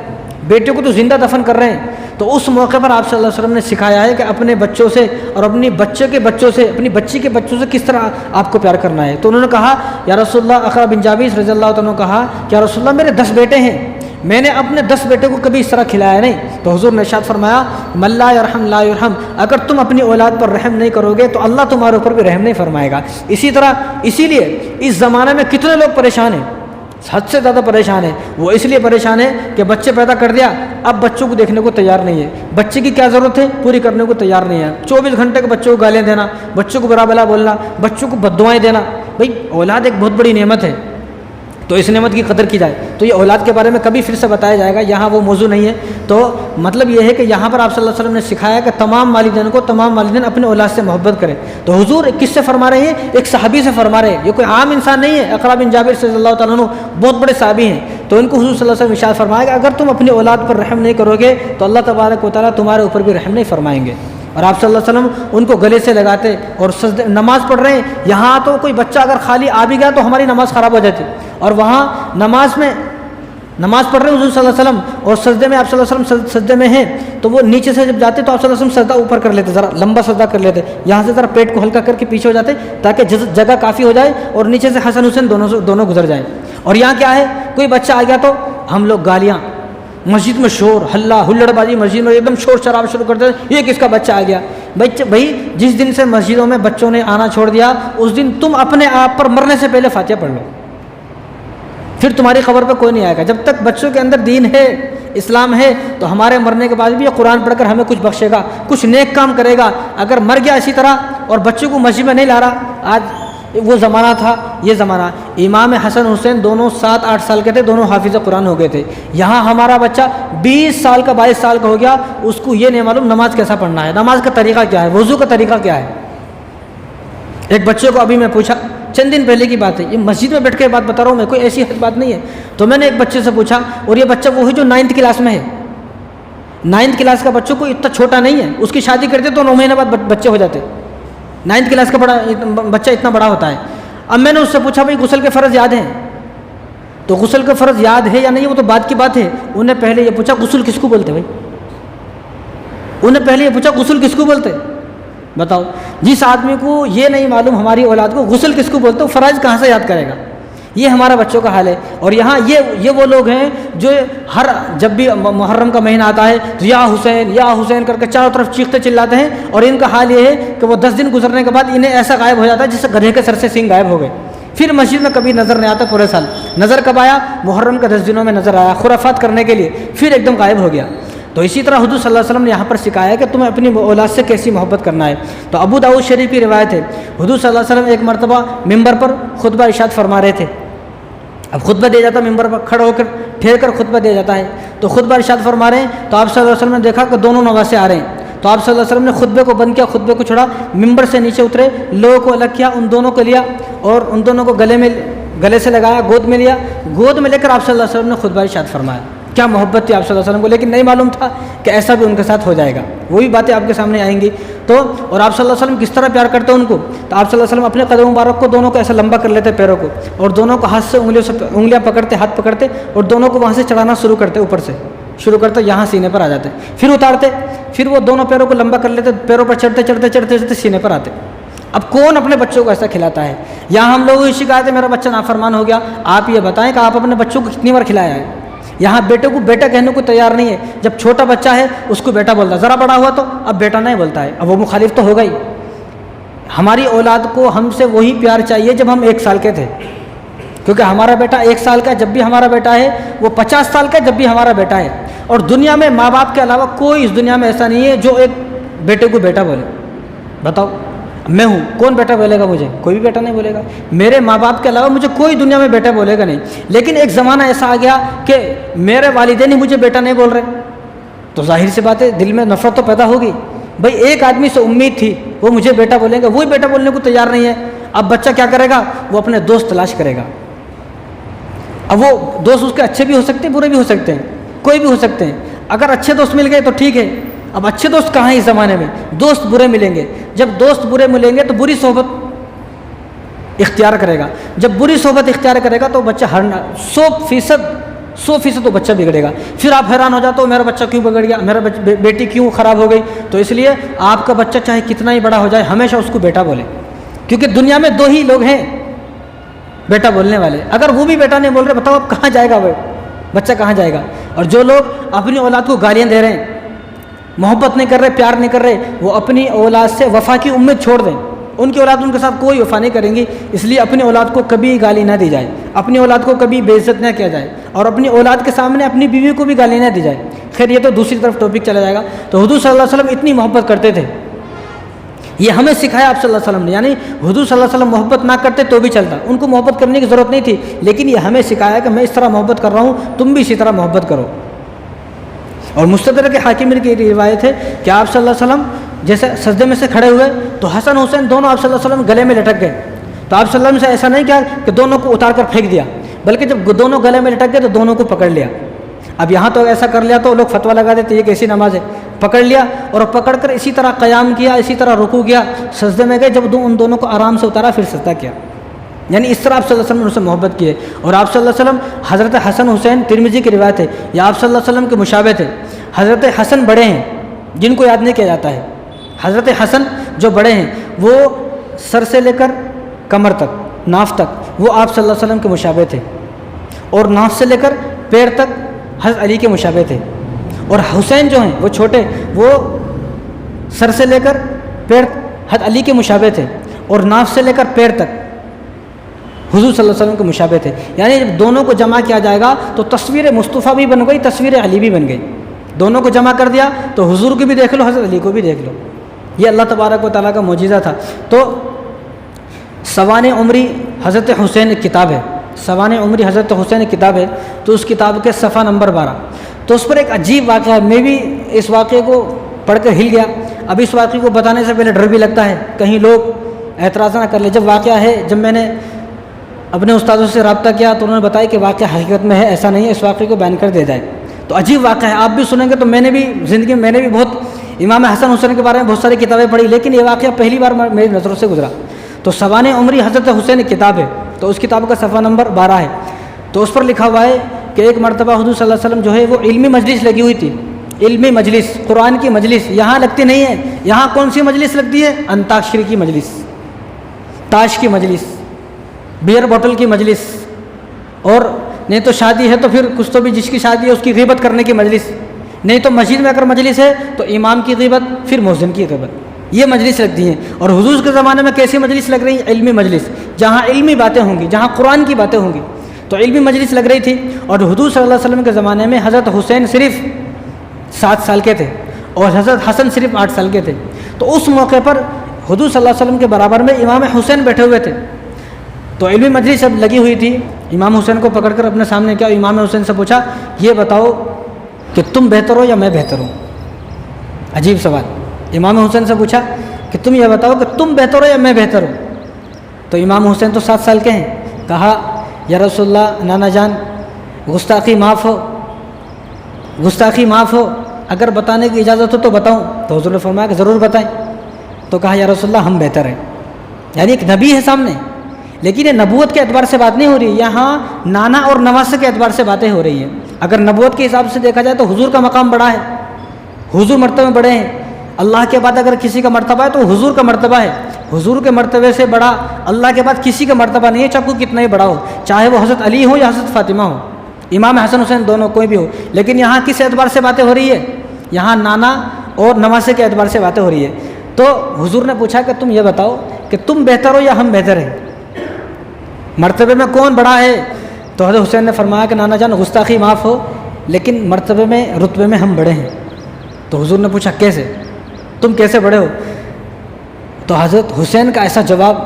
بیٹیوں کو تو زندہ دفن کر رہے ہیں۔ تو اس موقع پر آپ صلی اللہ علیہ وسلم نے سکھایا ہے کہ اپنے بچوں سے اور اپنی بچے کے بچوں سے، اپنی بچی کے بچوں سے کس طرح آپ کو پیار کرنا ہے۔ تو انہوں نے کہا یا رسول اللہ، اقرا بن جابر رضی اللہ عنہ نے کہا کہ یا رسول اللہ میرے 10 بیٹے ہیں، میں نے اپنے 10 بیٹے کو کبھی اس طرح کھلایا نہیں۔ تو حضور نے ارشاد فرمایا من لا یرحم لا یرحم، اگر تم اپنی اولاد پر رحم نہیں کرو گے تو اللہ تمہارے اوپر بھی رحم نہیں فرمائے گا۔ اسی لیے اس زمانے میں کتنے لوگ پریشان ہیں، حد سے زیادہ پریشان ہیں۔ وہ اس لیے پریشان ہے کہ بچے پیدا کر دیا، اب بچوں کو دیکھنے کو تیار نہیں ہے، بچے کی کیا ضرورت ہے پوری کرنے کو تیار نہیں ہے، 24 گھنٹے کے بچوں کو گالیاں دینا، بچوں کو برا بلا بولنا، بچوں کو بددعائیں دینا۔ بھائی اولاد ایک بہت بڑی نعمت ہے، تو اس نعمت کی قدر کی جائے۔ تو یہ اولاد کے بارے میں کبھی پھر سے بتایا جائے گا، یہاں وہ موضوع نہیں ہے۔ تو مطلب یہ ہے کہ یہاں پر آپ صلی اللہ علیہ وسلم نے سکھایا کہ تمام والدین اپنے اولاد سے محبت کریں۔ تو حضور کس سے فرما رہے ہیں؟ ایک صحابی سے فرما رہے ہیں، یہ کوئی عام انسان نہیں ہے۔ اقرا بن جابر صلی اللہ تعالیٰ عنہ بہت بڑے صحابی ہیں، تو ان کو حضور صلی اللہ علیہ وسلم ارشاد فرمایا کہ اگر تم اپنی اولاد پر رحم نہیں کرو گے تو اللہ تبارک و تعالیٰ تمہارے اوپر بھی رحم نہیں فرمائیں گے۔ اور آپ صلی اللہ علیہ وسلم ان کو گلے سے لگاتے اور نماز پڑھ رہے ہیں، یہاں تو کوئی بچہ اگر خالی آ بھی گیا تو ہماری نماز خراب ہو جاتی، اور وہاں نماز پڑھ رہے ہیں حضور صلی اللہ علیہ وسلم، اور سجدے میں آپ صلی اللہ علیہ وسلم سجدے میں ہیں، تو وہ نیچے سے جب جاتے تو آپ صلی اللہ علیہ وسلم سجدہ اوپر کر لیتے، ذرا لمبا سجدہ کر لیتے، یہاں سے ذرا پیٹ کو ہلکا کر کے پیچھے ہو جاتے تاکہ جگہ کافی ہو جائے، اور نیچے سے حسن حسین دونوں گزر جائیں۔ اور یہاں کیا ہے، کوئی بچہ آ گیا تو ہم لوگ گالیاں، مسجد میں شور ہلہ ہلڑ بازی، مسجد میں ایک دم شور شراب شروع کر دیتے، یہ کس کا بچہ آ گیا؟ بھائی جس دن سے مسجدوں میں بچوں نے آنا چھوڑ دیا اس دن تم اپنے آپ پر مرنے سے پہلے فاتحہ پڑھ لو، پھر تمہاری خبر پہ کوئی نہیں آئے گا۔ جب تک بچوں کے اندر دین ہے، اسلام ہے، تو ہمارے مرنے کے بعد بھی یہ قرآن پڑھ کر ہمیں کچھ بخشے گا، کچھ نیک کام کرے گا۔ اگر مر گیا اسی طرح اور بچوں کو مسجد میں نہیں لا رہا، آج وہ زمانہ تھا یہ زمانہ۔ امام حسن حسین دونوں 7-8 سال کے تھے، دونوں حافظ قرآن ہو گئے تھے۔ یہاں ہمارا بچہ 20 سال کا 22 سال کا ہو گیا، اس کو یہ نہیں معلوم نماز کیسا پڑھنا ہے، نماز کا طریقہ کیا ہے، وضو کا طریقہ کیا ہے۔ ایک بچے کو ابھی میں پوچھا، چند دن پہلے کی بات ہے، یہ مسجد میں بیٹھ کے بات بتا رہا ہوں میں، کوئی ایسی بات نہیں ہے۔ تو میں نے ایک بچے سے پوچھا، اور یہ بچہ وہ ہے جو 9th کلاس میں ہے، 9th کلاس کا بچوں کو اتنا چھوٹا نہیں ہے، اس کی شادی کرتے تو 9 مہینے بعد بچے ہو جاتے، 9th کلاس کا بچہ اتنا بڑا ہوتا ہے۔ اب میں نے اس سے پوچھا بھائی غسل کے فرض یاد ہیں؟ تو غسل کا فرض یاد ہے یا نہیں وہ تو بات کی بات ہے. انہیں پہلے یہ پوچھا غسل کس کو بولتے بھائی؟ انہیں پہلے یہ پوچھا غسل کس کو بولتے؟ بتاؤ. جس آدمی کو یہ نہیں معلوم ہماری اولاد کو غسل کس کو بولتے، وہ فرائض کہاں سے یاد کرے گا؟ یہ ہمارا بچوں کا حال ہے. اور یہاں یہ وہ لوگ ہیں جو جب بھی محرم کا مہینہ آتا ہے تو یا حسین کر کے چاروں طرف چیختے چلاتے ہیں. اور ان کا حال یہ ہے کہ وہ 10 دن گزرنے کے بعد انہیں ایسا غائب ہو جاتا ہے جیسے گدھے کے سر سے سینگ غائب ہو گئے. پھر مسجد میں کبھی نظر نہیں آتا پورے سال. نظر کب آیا؟ محرم کے 10 دنوں میں نظر آیا خرافات کرنے کے لیے، پھر ایک دم غائب ہو گیا. تو اسی طرح حضور صلی اللہ علیہ وسلم نے یہاں پر سکھایا ہے کہ تمہیں اپنی اولاد سے کیسی محبت کرنا ہے. تو ابو داؤد شریف کی روایت ہے، حضور صلی اللہ علیہ وسلم ایک مرتبہ ممبر پر خطبہ ارشاد فرما رہے تھے. اب خطبہ دیا جاتا ممبر پر کھڑا ہو کر ٹھہر کر خطبہ دیا جاتا ہے. تو خطبہ ارشاد فرما رہے ہیں تو آپ صلی اللہ علیہ وسلم نے دیکھا کہ دونوں نواسے آ رہے ہیں. تو آپ صلی اللہ علیہ وسلم نے خطبے کو بند کیا، خطبے کو چھوڑا، ممبر سے نیچے اترے، لوگوں کو الگ کیا، ان دونوں کو لیا اور ان دونوں کو گلے سے لگایا، گود میں لیا. گود میں لے کر آپ صلی اللہ علیہ وسلم نے خطبہ ارشاد فرمایا. کیا محبت تھی آپ صلی اللہ علیہ وسلم کو، لیکن نہیں معلوم تھا کہ ایسا بھی ان کے ساتھ ہو جائے گا. وہی باتیں آپ کے سامنے آئیں گی. تو اور آپ صلی اللہ علیہ وسلم کس طرح پیار کرتے ان کو، تو آپ صلی اللہ علیہ وسلم اپنے قدم مبارک کو دونوں کو ایسا لمبا کر لیتے پیروں کو، اور دونوں کو ہاتھ سے انگلیاں پکڑتے، ہاتھ پکڑتے اور دونوں کو وہاں سے چڑھانا شروع کرتے، اوپر سے شروع کرتے، یہاں سینے پر آ جاتے، پھر اتارتے، پھر وہ دونوں پیروں کو لمبا کر لیتے، پیروں پر چڑھتے چڑھتے چڑھتے چڑھتے سینے پر آتے. اب کون اپنے بچوں کو ایسا کھلاتا ہے؟ یہاں ہم لوگوں کی شکایت ہے میرا بچہ نافرمان ہو گیا. آپ یہ بتائیں کہ آپ اپنے بچوں کو کتنی بار کھلایا ہے؟ یہاں بیٹے کو بیٹا کہنے کو تیار نہیں ہے. جب چھوٹا بچہ ہے اس کو بیٹا بولتا ہے، ذرا بڑا ہوا تو اب بیٹا نہیں بولتا ہے. اب وہ مخالف تو ہوگا ہی. ہماری اولاد کو ہم سے وہی پیار چاہیے جب ہم 1 سال کے تھے، کیونکہ ہمارا بیٹا 1 سال کا جب بھی ہمارا بیٹا ہے، وہ 50 سال کا جب بھی ہمارا بیٹا ہے. اور دنیا میں ماں باپ کے علاوہ کوئی اس دنیا میں ایسا نہیں ہے جو ایک بیٹے کو بیٹا بولے. بتاؤ، میں ہوں، کون بیٹا بولے گا مجھے؟ کوئی بھی بیٹا نہیں بولے گا. میرے ماں باپ کے علاوہ مجھے کوئی دنیا میں بیٹا بولے گا نہیں. لیکن ایک زمانہ ایسا آ گیا کہ میرے والدین ہی مجھے بیٹا نہیں بول رہے، تو ظاہر سی بات ہے دل میں نفرت تو پیدا ہوگی. بھائی ایک آدمی سے امید تھی وہ مجھے بیٹا بولیں گے، وہی بیٹا بولنے کو تیار نہیں ہے. اب بچہ کیا کرے گا؟ وہ اپنے دوست تلاش کرے گا. اب وہ دوست اس کے اچھے بھی ہو سکتے ہیں، برے بھی ہو سکتے ہیں، کوئی بھی ہو سکتے ہیں. اگر اچھے دوست مل گئے تو ٹھیک ہے. اب اچھے دوست کہاں ہیں اس زمانے میں؟ دوست برے ملیں گے. جب دوست برے ملیں گے تو بری صحبت اختیار کرے گا. جب بری صحبت اختیار کرے گا تو بچہ 100% تو بچہ بگڑے گا. پھر آپ حیران ہو جاتے ہو میرا بچہ کیوں بگڑ گیا، میرا بیٹی کیوں خراب ہو گئی. تو اس لیے آپ کا بچہ چاہے کتنا ہی بڑا ہو جائے ہمیشہ اس کو بیٹا بولے، کیونکہ دنیا میں 2 ہی لوگ ہیں بیٹا بولنے والے. اگر وہ بھی بیٹا نہیں بول رہے، بتاؤ اب کہاں جائے گا بچہ، کہاں جائے گا؟ اور جو لوگ اپنی اولاد کو گالیاں دے رہے ہیں، محبت نہیں کر رہے، پیار نہیں کر رہے، وہ اپنی اولاد سے وفا کی امید چھوڑ دیں. ان کی اولاد ان کے ساتھ کوئی وفا نہیں کریں گی. اس لیے اپنی اولاد کو کبھی گالی نہ دی جائے، اپنی اولاد کو کبھی بے عزت نہ کیا جائے، اور اپنی اولاد کے سامنے اپنی بیوی کو بھی گالی نہ دی جائے. خیر یہ تو دوسری طرف ٹاپک چلا جائے گا. تو حضور صلی اللہ علیہ وسلم اتنی محبت کرتے تھے، یہ ہمیں سکھایا آپ صلی اللہ علیہ وسلم نے. یعنی حضور صلی اللہ علیہ وسلم محبت نہ کرتے تو بھی چلتا، ان کو محبت کرنے کی ضرورت نہیں تھی، لیکن یہ ہمیں سکھایا کہ میں اس طرح محبت کر رہا ہوں، تم بھی اسی طرح محبت کرو. اور مستدرک حاکم کی روایت ہے کہ آپ صلی اللہ علیہ وسلم جیسے سجدے میں سے کھڑے ہوئے تو حسن حسین دونوں آپ صلی اللہ علیہ وسلم گلے میں لٹک گئے. تو آپ صلی اللہ علیہ وسلم سے ایسا نہیں کیا کہ دونوں کو اتار کر پھینک دیا، بلکہ جب دونوں گلے میں لٹک گئے تو دونوں کو پکڑ لیا. اب یہاں تو ایسا کر لیا تو لوگ فتویٰ لگا دیتے یہ کیسی نماز ہے. پکڑ لیا اور پکڑ کر اسی طرح قیام کیا، اسی طرح رکوع کیا، سجدے میں گئے، جب ان دونوں کو آرام سے اتارا پھر سجدہ کیا. یعنی اس طرح آپ صلی اللہ علیہ وسلم نے ان سے محبت کی ہے. اور آپ صلی اللہ علیہ وسلم حضرت حسن حسین، ترمذی کی روایت ہے، یہ آپ صلی اللہ علیہ وسلم کے مشابہ تھے. حضرت حسن بڑے ہیں جن کو یاد نہیں کیا جاتا ہے. حضرت حسن جو بڑے ہیں وہ سر سے لے کر کمر تک، ناف تک وہ آپ صلی اللہ علیہ وسلم کے مشابہ تھے، اور ناف سے لے کر پیر تک حضرت علی کے مشابہ تھے. اور حسین جو ہیں وہ چھوٹے، وہ سر سے لے کر پیر حضرت علی کے مشابہ تھے، اور ناف سے لے کر پیر تک حضور صلی اللہ علیہ وسلم کے مشابہ تھے. یعنی جب دونوں کو جمع کیا جائے گا تو تصویر مصطفیٰ بھی بن گئی، تصویر علی بھی بن گئی. دونوں کو جمع کر دیا تو حضور کو بھی دیکھ لو، حضرت علی کو بھی دیکھ لو. یہ اللہ تبارک و تعالیٰ کا معجزہ تھا. تو سوانح عمری حضرت حسین ایک کتاب ہے، سوانح عمری حضرت حسین ایک کتاب ہے. تو اس کتاب کے صفحہ نمبر 12، تو اس پر ایک عجیب واقعہ ہے. میں بھی اس واقعے کو پڑھ کر ہل گیا. اب اس واقعے کو بتانے سے پہلے ڈر بھی لگتا ہے کہیں لوگ اعتراض نہ کر لیں. جب واقعہ ہے، جب میں نے اپنے استادوں سے رابطہ کیا تو انہوں نے بتایا کہ واقعہ حقیقت میں ہے، ایسا نہیں ہے، اس واقعے کو بیان کر دیا جائے. تو عجیب واقعہ ہے، آپ بھی سنیں گے. تو میں نے بھی زندگی میں بہت امام حسن حسین کے بارے میں بہت ساری کتابیں پڑھی، لیکن یہ واقعہ پہلی بار میری نظروں سے گزرا. تو سوانح عمری حضرت حسین کتاب ہے، تو اس کتاب کا صفحہ نمبر 12 ہے، تو اس پر لکھا ہوا ہے کہ ایک مرتبہ حضور صلی اللہ علیہ وسلم جو ہے وہ علمی مجلس لگی ہوئی تھی، علمی مجلس، قرآن کی مجلس یہاں لگتی نہیں ہے، یہاں کون سی مجلس لگتی ہے؟ انتاکشری کی مجلس، تاش کی مجلس، بیئر بوٹل کی مجلس، اور نہیں تو شادی ہے تو پھر کچھ تو بھی جس کی شادی ہے اس کی غیبت کرنے کی مجلس، نہیں تو مسجد میں اگر مجلس ہے تو امام کی غیبت، پھر مؤذن کی غیبت، یہ مجلس لگتی ہیں۔ اور حضور کے زمانے میں کیسی مجلس لگ رہی ہے؟ علمی مجلس، جہاں علمی باتیں ہوں گی، جہاں قرآن کی باتیں ہوں گی، تو علمی مجلس لگ رہی تھی۔ اور حضور صلی اللہ علیہ وسلم کے زمانے میں حضرت حسین صرف 7 سال کے تھے اور حضرت حسن صرف 8 سال کے تھے، تو اس موقع پر حضور صلی اللہ علیہ وسلم کے برابر میں امام حسین بیٹھے ہوئے تھے، تو علمی مجلس جب لگی ہوئی تھی، امام حسین کو پکڑ کر اپنے سامنے کیا، امام حسین سے پوچھا یہ بتاؤ کہ تم بہتر ہو یا میں بہتر ہوں؟ عجیب سوال، امام حسین سے پوچھا کہ تم یہ بتاؤ کہ تم بہتر ہو یا میں بہتر ہوں؟ تو امام حسین تو 7 سال کے ہیں، کہا یا رسول اللہ نانا جان گستاخی معاف ہو، گستاخی معاف ہو، اگر بتانے کی اجازت ہو تو بتاؤں؟ تو حضور نے فرمایا کہ ضرور بتائیں، تو کہا یا رسول اللہ ہم بہتر ہیں، یعنی ایک نبی ہے سامنے، لیکن یہ نبوت کے اعتبار سے بات نہیں ہو رہی، یہاں نانا اور نواسے کے اعتبار سے باتیں ہو رہی ہیں۔ اگر نبوت کے حساب سے دیکھا جائے تو حضور کا مقام بڑا ہے، حضور مرتبے بڑے ہیں، اللہ کے بعد اگر کسی کا مرتبہ ہے تو حضور کا مرتبہ ہے، حضور کے مرتبے سے بڑا اللہ کے بعد کسی کا مرتبہ نہیں ہے، چاہے کوئی کتنا ہی بڑا ہو، چاہے وہ حضرت علی ہو یا حضرت فاطمہ ہو، امام حسن حسین دونوں کوئی بھی ہو۔ لیکن یہاں کس اعتبار سے باتیں ہو رہی ہے؟ یہاں نانا اور نواسے کے اعتبار سے باتیں ہو رہی ہے۔ تو حضور نے پوچھا کہ تم یہ بتاؤ کہ تم بہتر ہو یا ہم بہتر ہیں، مرتبے میں کون بڑا ہے؟ تو حضرت حسین نے فرمایا کہ نانا جان گستاخی معاف ہو، لیکن مرتبے میں رتبے میں ہم بڑے ہیں۔ تو حضور نے پوچھا کیسے، تم کیسے بڑے ہو؟ تو حضرت حسین کا ایسا جواب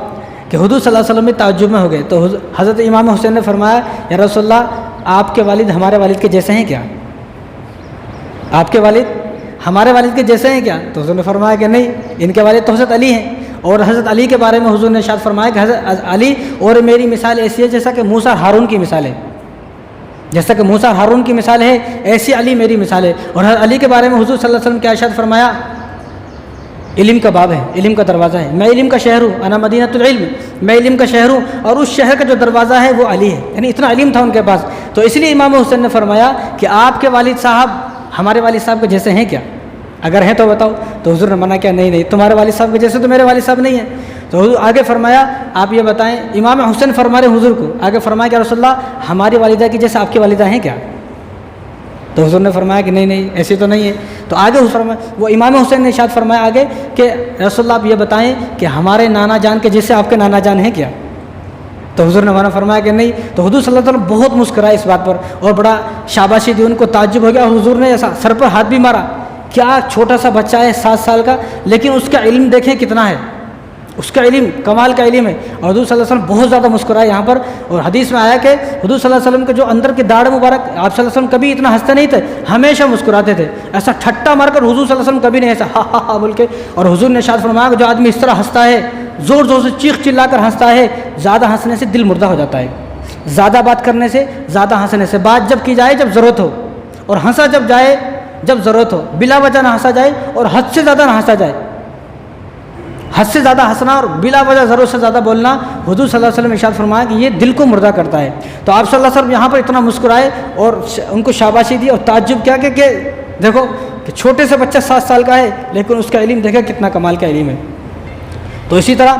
کہ حضور صلی اللہ علیہ وسلم بھی تعجب میں ہو گئے۔ تو حضرت امام حسین نے فرمایا یا رسول اللہ آپ کے والد ہمارے والد کے جیسے ہیں کیا؟ آپ کے والد ہمارے والد کے جیسے ہیں کیا؟ تو حضور نے فرمایا کہ نہیں، ان کے والد تو حضرت علی ہیں، اور حضرت علی کے بارے میں حضور نے ارشاد فرمایا کہ حضرت علی اور میری مثال ایسی ہے جیسا کہ موسیٰ ہارون کی مثال ہے، جیسا کہ موسیٰ ہارون کی مثال ہے ایسی علی میری مثال ہے۔ اور حضرت علی کے بارے میں حضور صلی اللہ علیہ وسلم کیا ارشاد فرمایا؟ علم کا باب ہے، علم کا دروازہ ہے، میں علم کا شہر ہوں، انا مدینۃ العلم، میں علم کا شہر ہوں، اور اس شہر کا جو دروازہ ہے وہ علی ہے، یعنی اتنا علم تھا ان کے پاس۔ تو اس لیے امام حسین نے فرمایا کہ آپ کے والد صاحب ہمارے والد صاحب کے جیسے ہیں کیا؟ اگر ہیں تو بتاؤ۔ تو حضور نے منع کیا، نہیں نہیں، تمہارے والد صاحب کے جیسے تو میرے والد صاحب نہیں ہیں۔ تو حضور آگے فرمایا آپ یہ بتائیں، امام حسین فرما رہے حضور کو، آگے فرمایا کہ رسول اللہ ہماری والدہ کی جیسے آپ کی والدہ ہیں کیا؟ تو حضور نے فرمایا کہ نہیں نہیں، ایسی تو نہیں ہے۔ تو آگے وہ امام حسین نے ارشاد فرمایا آگے کہ رسول اللہ آپ یہ بتائیں کہ ہمارے نانا جان کے جیسے آپ کے نانا جان ہیں کیا؟ تو حضور نے منع فرمایا کہ نہیں۔ تو حضور صلی اللہ علیہ وسلم بہت مسکرائے اس بات پر اور بڑا شاباشی دی، ان کو تعجب ہو گیا، اور حضور نے ایسا سر پر ہاتھ بھی مارا، کیا چھوٹا سا بچہ ہے 7 سال کا، لیکن اس کا علم دیکھیں کتنا ہے، اس کا علم کمال کا علم ہے۔ اور حضور صلی اللہ علیہ وسلم بہت زیادہ مسکرائے یہاں پر، اور حدیث میں آیا کہ حضور صلی اللہ علیہ وسلم کے جو اندر کے داڑھ مبارک، آپ صلی اللہ علیہ وسلم کبھی اتنا ہنستے نہیں تھے، ہمیشہ مسکراتے تھے، ایسا ٹھٹا مار کر حضور صلی اللہ علیہ وسلم کبھی نہیں ایسا ہا ہا ہا بول کے۔ اور حضور نے ارشاد فرمایا کہ جو آدمی اس طرح ہنستا ہے، زور زور سے چیخ چلا کر ہنستا ہے، زیادہ ہنسنے سے دل مردہ ہو جاتا ہے، زیادہ بات کرنے سے، زیادہ ہنسنے سے، بات جب کی جائے جب ضرورت ہو، اور ہنسا جب جائے جب ضرورت ہو، بلا وجہ نہ ہنسا جائے اور حد سے زیادہ نہ ہنسا جائے، حد سے زیادہ ہنسنا اور بلا وجہ ضرورت سے زیادہ بولنا، حضور صلی اللہ علیہ وسلم ارشاد فرمایا کہ یہ دل کو مردہ کرتا ہے۔ تو آپ صلی اللہ علیہ وسلم یہاں پر اتنا مسکرائے اور ان کو شاباشی دی اور تعجب کیا کہ دیکھو کہ چھوٹے سے بچہ 7 سال کا ہے لیکن اس کا علم دیکھے کتنا کمال کا علم ہے۔ تو اسی طرح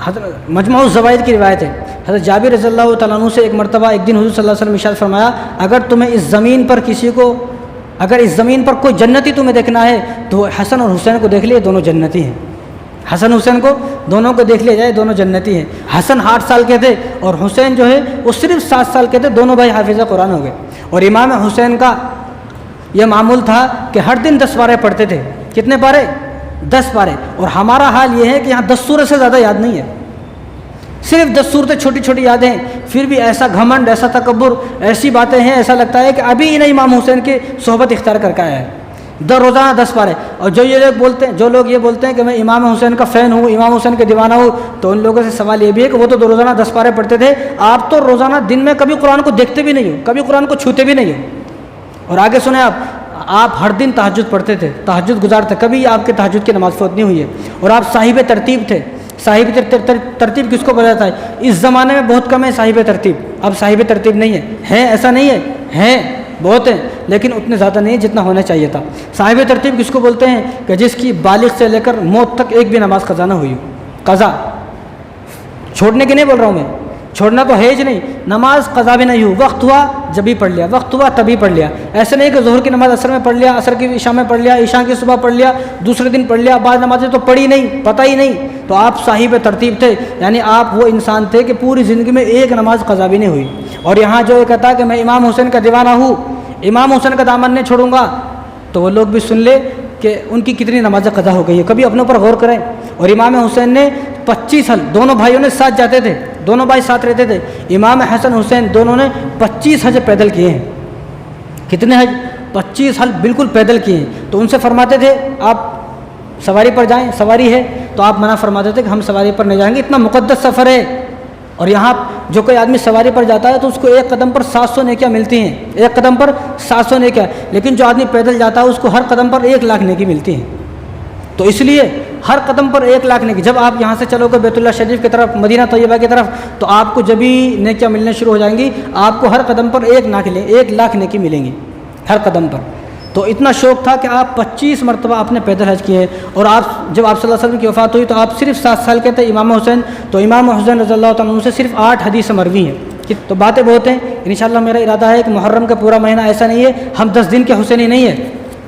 حضرت مجموع الزوائد کی روایت ہے، حضرت جابر رضی اللہ تعالیٰ عنہ سے ایک مرتبہ ایک دن حضور صلی اللہ علیہ وسلم ارشاد فرمایا اگر تمہیں اس زمین پر اگر اس زمین پر کوئی جنتی تمہیں دیکھنا ہے تو حسن اور حسین کو دیکھ لیے، دونوں جنتی ہیں، حسن حسین کو دونوں کو دیکھ لیا جائے، دونوں جنتی ہیں۔ حسن 8 سال کے تھے اور حسین جو ہے وہ صرف 7 سال کے تھے، دونوں بھائی حافظ قرآن ہو گئے۔ اور امام حسین کا یہ معمول تھا کہ ہر دن 10 پارے پڑھتے تھے۔ کتنے پارے؟ 10 پارے۔ اور ہمارا حال یہ ہے کہ یہاں 10 سورت سے زیادہ یاد نہیں ہے، صرف 10 صورتیں چھوٹی چھوٹی یادیں، پھر بھی ایسا گھمنڈ، ایسا تکبر، ایسی باتیں ہیں، ایسا لگتا ہے کہ ابھی انہیں امام حسین کی صحبت اختیار کر کے آیا ہے۔ روزانہ 10 پارے۔ اور جو لوگ یہ بولتے ہیں کہ میں امام حسین کا فین ہوں، امام حسین کے دیوانہ ہوں، تو ان لوگوں سے سوال یہ بھی ہے کہ وہ تو روزانہ 10 پارے پڑھتے تھے، آپ تو روزانہ دن میں کبھی قرآن کو دیکھتے بھی نہیں ہو، کبھی قرآن کو چھوتے بھی نہیں ہو۔ اور آگے سنیں آپ ہر دن تہجد پڑھتے تھے، تہجد گزار تھے، کبھی آپ کے تہجد کی نماز فوت نہیں ہوئی ہے، اور آپ صاحب ترتیب تھے، صاحب ترتیب کس کو بولا جاتا ہے؟ اس زمانے میں بہت کم ہے صاحب ترتیب، اب صاحب ترتیب نہیں ہے ایسا نہیں ہے، ہیں بہت ہیں لیکن اتنے زیادہ نہیں جتنا ہونا چاہیے تھا۔ صاحب ترتیب کس کو بولتے ہیں؟ کہ جس کی بالغ سے لے کر موت تک ایک بھی نماز قضا نہ ہوئی ہو۔ قضا چھوڑنے کی نہیں بول رہا ہوں میں، چھوڑنا تو ہے ہی نہیں، نماز قضا بھی نہیں ہو، وقت ہوا جب بھی پڑھ لیا، وقت ہوا تبھی پڑھ لیا۔ ایسے نہیں کہ ظہر کی نماز عصر میں پڑھ لیا، عصر کی عشاء میں پڑھ لیا، عشاء کی صبح پڑھ لیا، دوسرے دن پڑھ لیا، بعض نمازیں تو پڑھی نہیں، پتہ ہی نہیں۔ تو آپ صاحب ترتیب تھے، یعنی آپ وہ انسان تھے کہ پوری زندگی میں ایک نماز قضا بھی نہیں ہوئی۔ اور یہاں جو کہتا ہے کہ میں امام حسین کا دیوانہ ہوں، امام حسین کا دامن نہیں چھوڑوں گا، تو وہ لوگ بھی سن لے کہ ان کی کتنی نمازیں قضا ہو گئی ہے، کبھی اپنے اوپر غور کریں۔ اور امام حسین نے 25 حج، دونوں بھائیوں نے ساتھ جاتے تھے، دونوں بھائی ساتھ رہتے تھے، امام حسن حسین دونوں نے 25 حج پیدل کیے ہیں۔ کتنے حج؟ 25 حج بالکل پیدل کیے ہیں۔ تو ان سے فرماتے تھے آپ سواری پر جائیں، سواری ہے تو آپ منع فرماتے تھے کہ ہم سواری پر نہیں جائیں گے، اتنا مقدس سفر ہے۔ اور یہاں جو کوئی آدمی سواری پر جاتا ہے تو اس کو ایک قدم پر 700 نیکیاں ملتی ہیں، ایک قدم پر 700 نیکیاں، لیکن جو آدمی پیدل جاتا ہے اس کو ہر قدم پر 1 لاکھ نیکی ملتی ہیں۔ تو اس لیے ہر قدم پر 1 لاکھ نیکی، جب آپ یہاں سے چلو گے بیت اللہ شریف کی طرف، مدینہ طیبہ کی طرف، تو آپ کو جب ہی نیکیاں ملنے شروع ہو جائیں گی، آپ کو ہر قدم پر 1 لاکھ نیکی ملیں گی ہر قدم پر۔ تو اتنا شوق تھا کہ آپ 25 مرتبہ آپ نے پیدل حج کیے۔ اور آپ جب آپ صلی اللہ علیہ وسلم کی وفات ہوئی تو آپ صرف 7 سال کے تھے امام حسین، تو امام حسین رضی اللہ تعالیٰ عنہ سے صرف 8 حدیث مروی ہیں۔ تو باتیں بہت ہیں، انشاءاللہ میرا ارادہ ہے کہ محرم کا پورا مہینہ ایسا نہیں ہے ہم 10 دن کے حسینی نہیں ہے،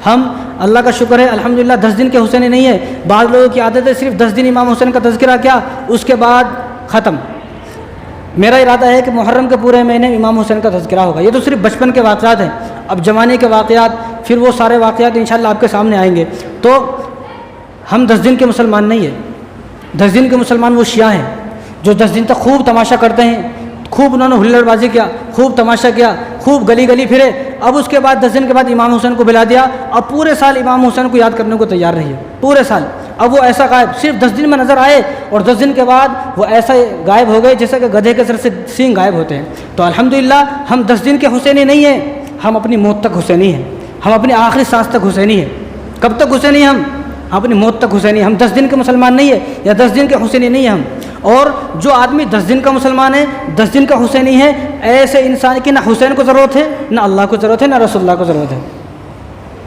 ہم اللہ کا شکر ہے الحمدللہ 10 دن کے حسینی نہیں ہے۔ بعض لوگوں کی عادت ہے صرف 10 دن امام حسین کا تذکرہ کیا، اس کے بعد ختم۔ میرا ارادہ ہے کہ محرم کے پورے مہینے امام حسین کا تذکرہ ہوگا۔ یہ تو صرف بچپن کے واقعات ہیں، اب جوانی کے واقعات، پھر وہ سارے واقعات انشاءاللہ آپ کے سامنے آئیں گے۔ تو ہم 10 دن کے مسلمان نہیں ہیں، 10 دن کے مسلمان وہ شیعہ ہیں جو 10 دن تک خوب تماشا کرتے ہیں، خوب انہوں نے ہلڑ بازی کیا، خوب تماشا کیا، خوب گلی گلی پھرے، اب اس کے بعد 10 دن کے بعد امام حسین کو بلا دیا، اب پورے سال امام حسین کو یاد کرنے کو تیار رہی ہے، پورے سال۔ اب وہ ایسا غائب صرف 10 دن میں نظر آئے اور 10 دن کے بعد وہ ایسا غائب ہو گئے جیسے کہ گدھے کے سر سے سینگ غائب ہوتے ہیں۔ تو الحمدللہ ہم 10 دن کے حسینی نہیں ہیں، ہم اپنی موت تک حسینی ہیں، ہم اپنی آخری سانس تک حسینی ہیں۔ کب تک حسینی ہم؟ اپنی موت تک حسینی۔ ہم 10 دن کے مسلمان نہیں ہے یا 10 دن کے حسینی نہیں ہیں ہم۔ اور جو آدمی 10 دن کا مسلمان ہے، 10 دن کا حسینی ہے، ایسے انسان کی نہ حسین کو ضرورت ہے، نہ اللہ کو ضرورت ہے، نہ رسول اللہ کو ضرورت ہے۔